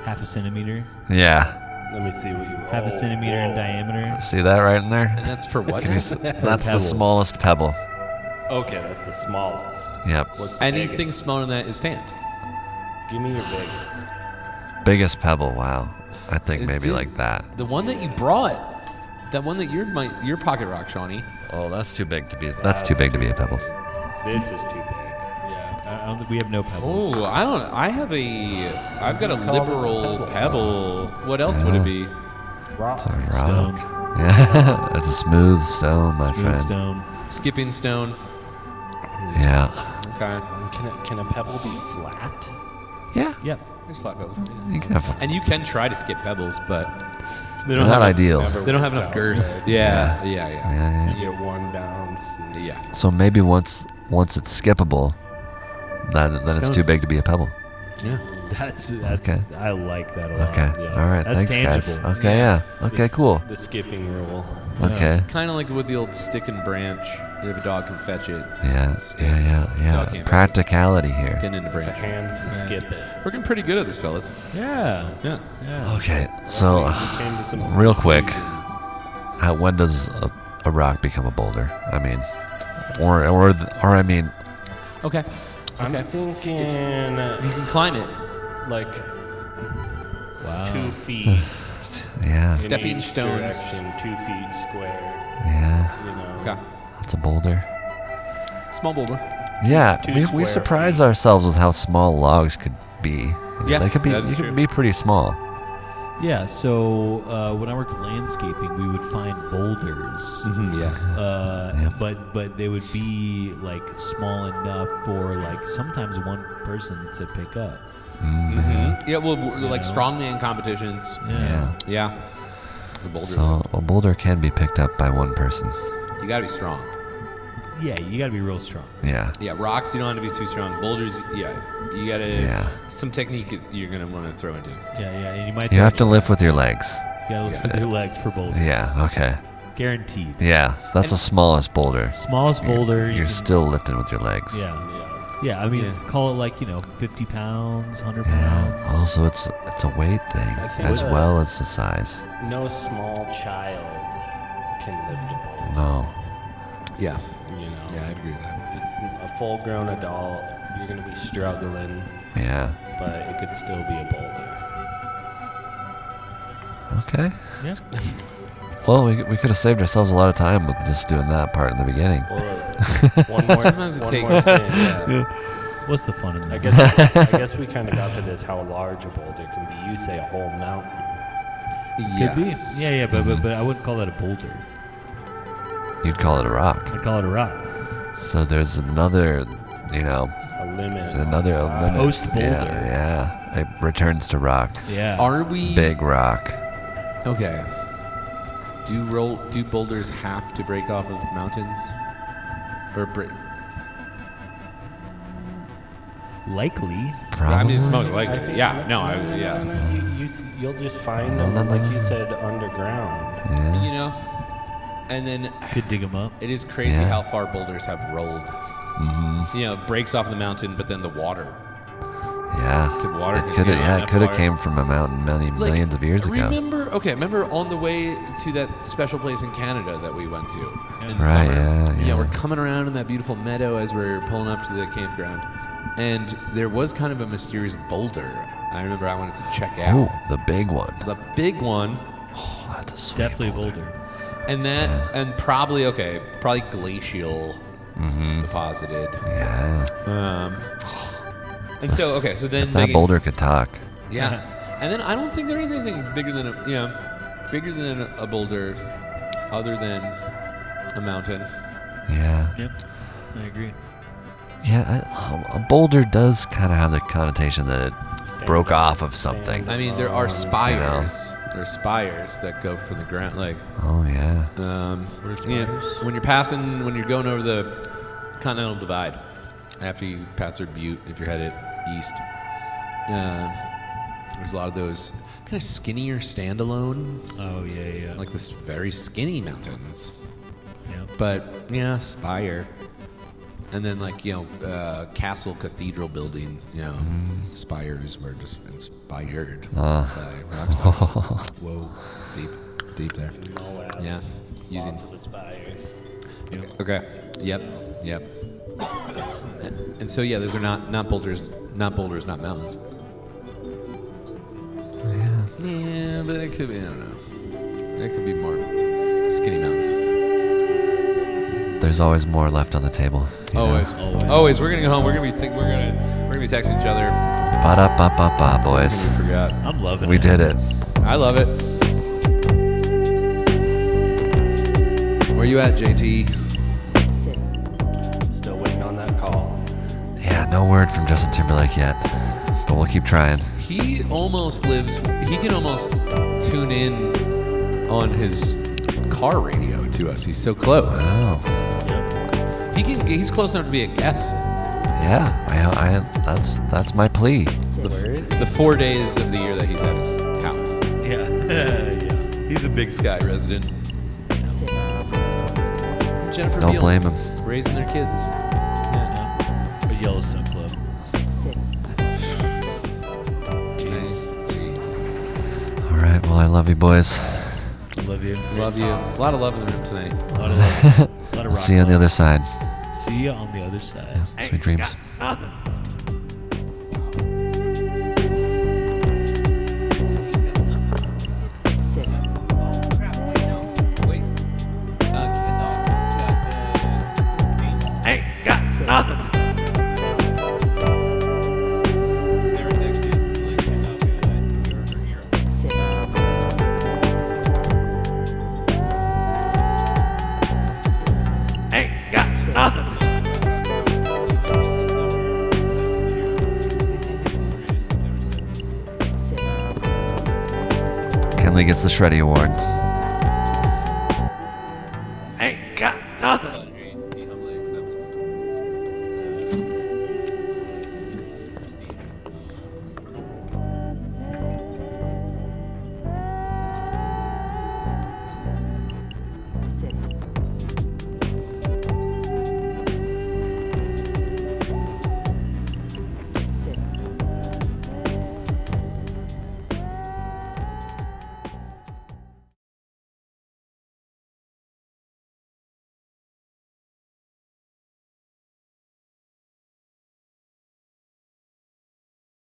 half a centimeter, Yeah. Let me see what you. half a centimeter in diameter. See that right in there? And that's for what? That's the pebble. smallest pebble. Okay, that's the smallest. Yep. What's the Anything biggest? smaller than that is sand. Give me your biggest. Biggest pebble. Wow. I think It's maybe it. like that. The one that you brought, that one that your pocket rock, Shawnee. Oh, that's too big to be. That's too big to be a pebble. This is too big. Yeah. I don't think we have no pebbles. Oh, I don't. I've got a Call this a liberal pebble. pebble. What else would it be? Rock. It's a rock. Stone. Yeah. It's a smooth stone, my Smooth friend. stone. Skipping stone. Yeah. Okay. Can a pebble be flat? Yeah. Yep. There's flat pebbles. You can have. And you can try to skip pebbles, but they Not ideal. They don't have enough girth. Yeah. Yeah. Yeah. You get one bounce. And Yeah. So maybe once it's skippable, then it's Stone. too big to be a pebble. Yeah. That's Okay. I like that a lot. Okay. yeah. All right. That's Thanks, guys. tangible. Okay. Yeah. Okay. Cool. The skipping rule. Okay. Kind of like with the old stick and branch. If a dog can fetch it. It's, Yeah. it's Yeah. Dog can't Practicality here. Getting into If a branch. hand can skip it. Working pretty good at this, fellas. Yeah. Yeah. Yeah. Okay. So, We came to some real quick, conclusions. when does a rock become a boulder? I mean, or I mean, Okay. I'm Okay. thinking You can climb it. like Wow. 2 feet yeah, in Stepping each stones. direction, 2 feet square. yeah. You know. Okay. That's a boulder. Small boulder. Yeah, Two we square surprise feet. ourselves with how small logs could be. Yeah, they could be. that is They true. could be pretty small. Yeah. So when I worked landscaping, we would find boulders. Mm-hmm, yeah. Yep. But they would be like small enough for like sometimes one person to pick up. Mm-hmm. Yeah. Well, like know? strongman competitions. Yeah. Yeah. The boulder. So a boulder can be picked up by one person. You gotta be strong. Yeah, you got to be real strong. Yeah. Yeah. Rocks, you don't have to be too strong. Boulders, yeah. You gotta. Yeah. Some technique you're gonna want to throw into. Yeah, and you might. You have to lift with your legs. You got to lift with your legs for boulders. Yeah. Okay. Guaranteed. Yeah. That's the smallest boulder. Smallest boulder. You're you can, still lifting with your legs. Yeah. Yeah. Yeah. I mean, Yeah. call it like 50 pounds, 100 Yeah. pounds. Also, it's a weight thing I think as that- well as the size. No small child can lift a boulder. No. Yeah. You know. Yeah, I agree with that. It's a full-grown adult. You're gonna be struggling, Yeah. but it could still be a boulder. Okay. Yeah. Well, we could have saved ourselves a lot of time with just doing that part in the beginning. Well, one more. Sometimes it one takes- more thing. Yeah. What's the fun in I that? guess we kind of got to this how large a boulder can be. You say a whole mountain. Could be. Yes. Yeah, but I wouldn't call that a boulder. You'd call it a rock. I'd call it a rock. So there's another, A limit. another on size. limit. Post boulder. Yeah. It returns to rock. Yeah. Are we Big rock. Okay? Do boulders have to break off of mountains, or break? Likely. Probably. I mean, it's most I likely. think- Yeah. No. Yeah. You'll just find No, them, no, no, like no. you said, underground. Yeah. You know. And then Could dig them up. it is crazy Yeah. how far boulders have rolled. Mm-hmm. You know, it breaks off the mountain, but then the water. Yeah. Could water It just could be have. on Yeah, that it could have far? came from a mountain many Like, millions of years ago. Remember on the way to that special place in Canada that we went to in the Right, summer? yeah, You know, yeah. we're coming around in that beautiful meadow as we're pulling up to the campground. And there was kind of a mysterious boulder. I remember I wanted to check out. Oh, the big one. The big one. Oh, that's a sweet Definitely a boulder. boulder. And that, and probably glacial Mm-hmm. deposited. Yeah. And so, okay, so then If that digging- boulder could talk. Yeah. And then I don't think there is anything bigger than a boulder other than a mountain. Yeah. Yep. I agree. Yeah, a boulder does kind of have the connotation that it broke off of something. I mean, there are You spires. There are spires that go from the ground, like Oh, yeah. What are yeah, spires? when you're going over the Continental Divide, after you pass through Butte, if you're headed east, there's a lot of those kind of skinnier standalone, Oh yeah. like this very skinny mountains. Yep. But yeah, spire, and then like castle cathedral building. Spires were just inspired by rock spires. Whoa, deep there. Yeah, using. Lots of the spires. Okay. Yep. And so yeah, those are not boulders, not mountains. Yeah, but it could be. I don't know. It could be more skinny mountains. There's always more left on the table. you know? Always. We're gonna go home. We're gonna be texting each other. Ba-da-ba-ba-ba, boys. Forgot. I'm loving We it. did it. I love it. Where you at, JT? Still waiting on that call. Yeah, no word from Justin Timberlake yet, but we'll keep trying. He can almost tune in on his car radio to us. He's so close. Oh, He's close enough to be a guest. yeah. That's my plea. Where is he? The 4 days of the year that he's at his house. Yeah. yeah. He's a Big Sky resident. Jennifer Don't Beal, blame him. raising their kids. The Yellowstone Club. Jeez. All right. Well, I love you, boys. Love you. Love you. A lot of love in the room tonight. A lot of love. A lot of I'll rock see you on the love. other side. See you on the other side. Sweet dreams. Wait. Hey, got nothing. Sarah texted, like, you're her hero. Hey, got nothing. Kenley gets the Shreddy Award.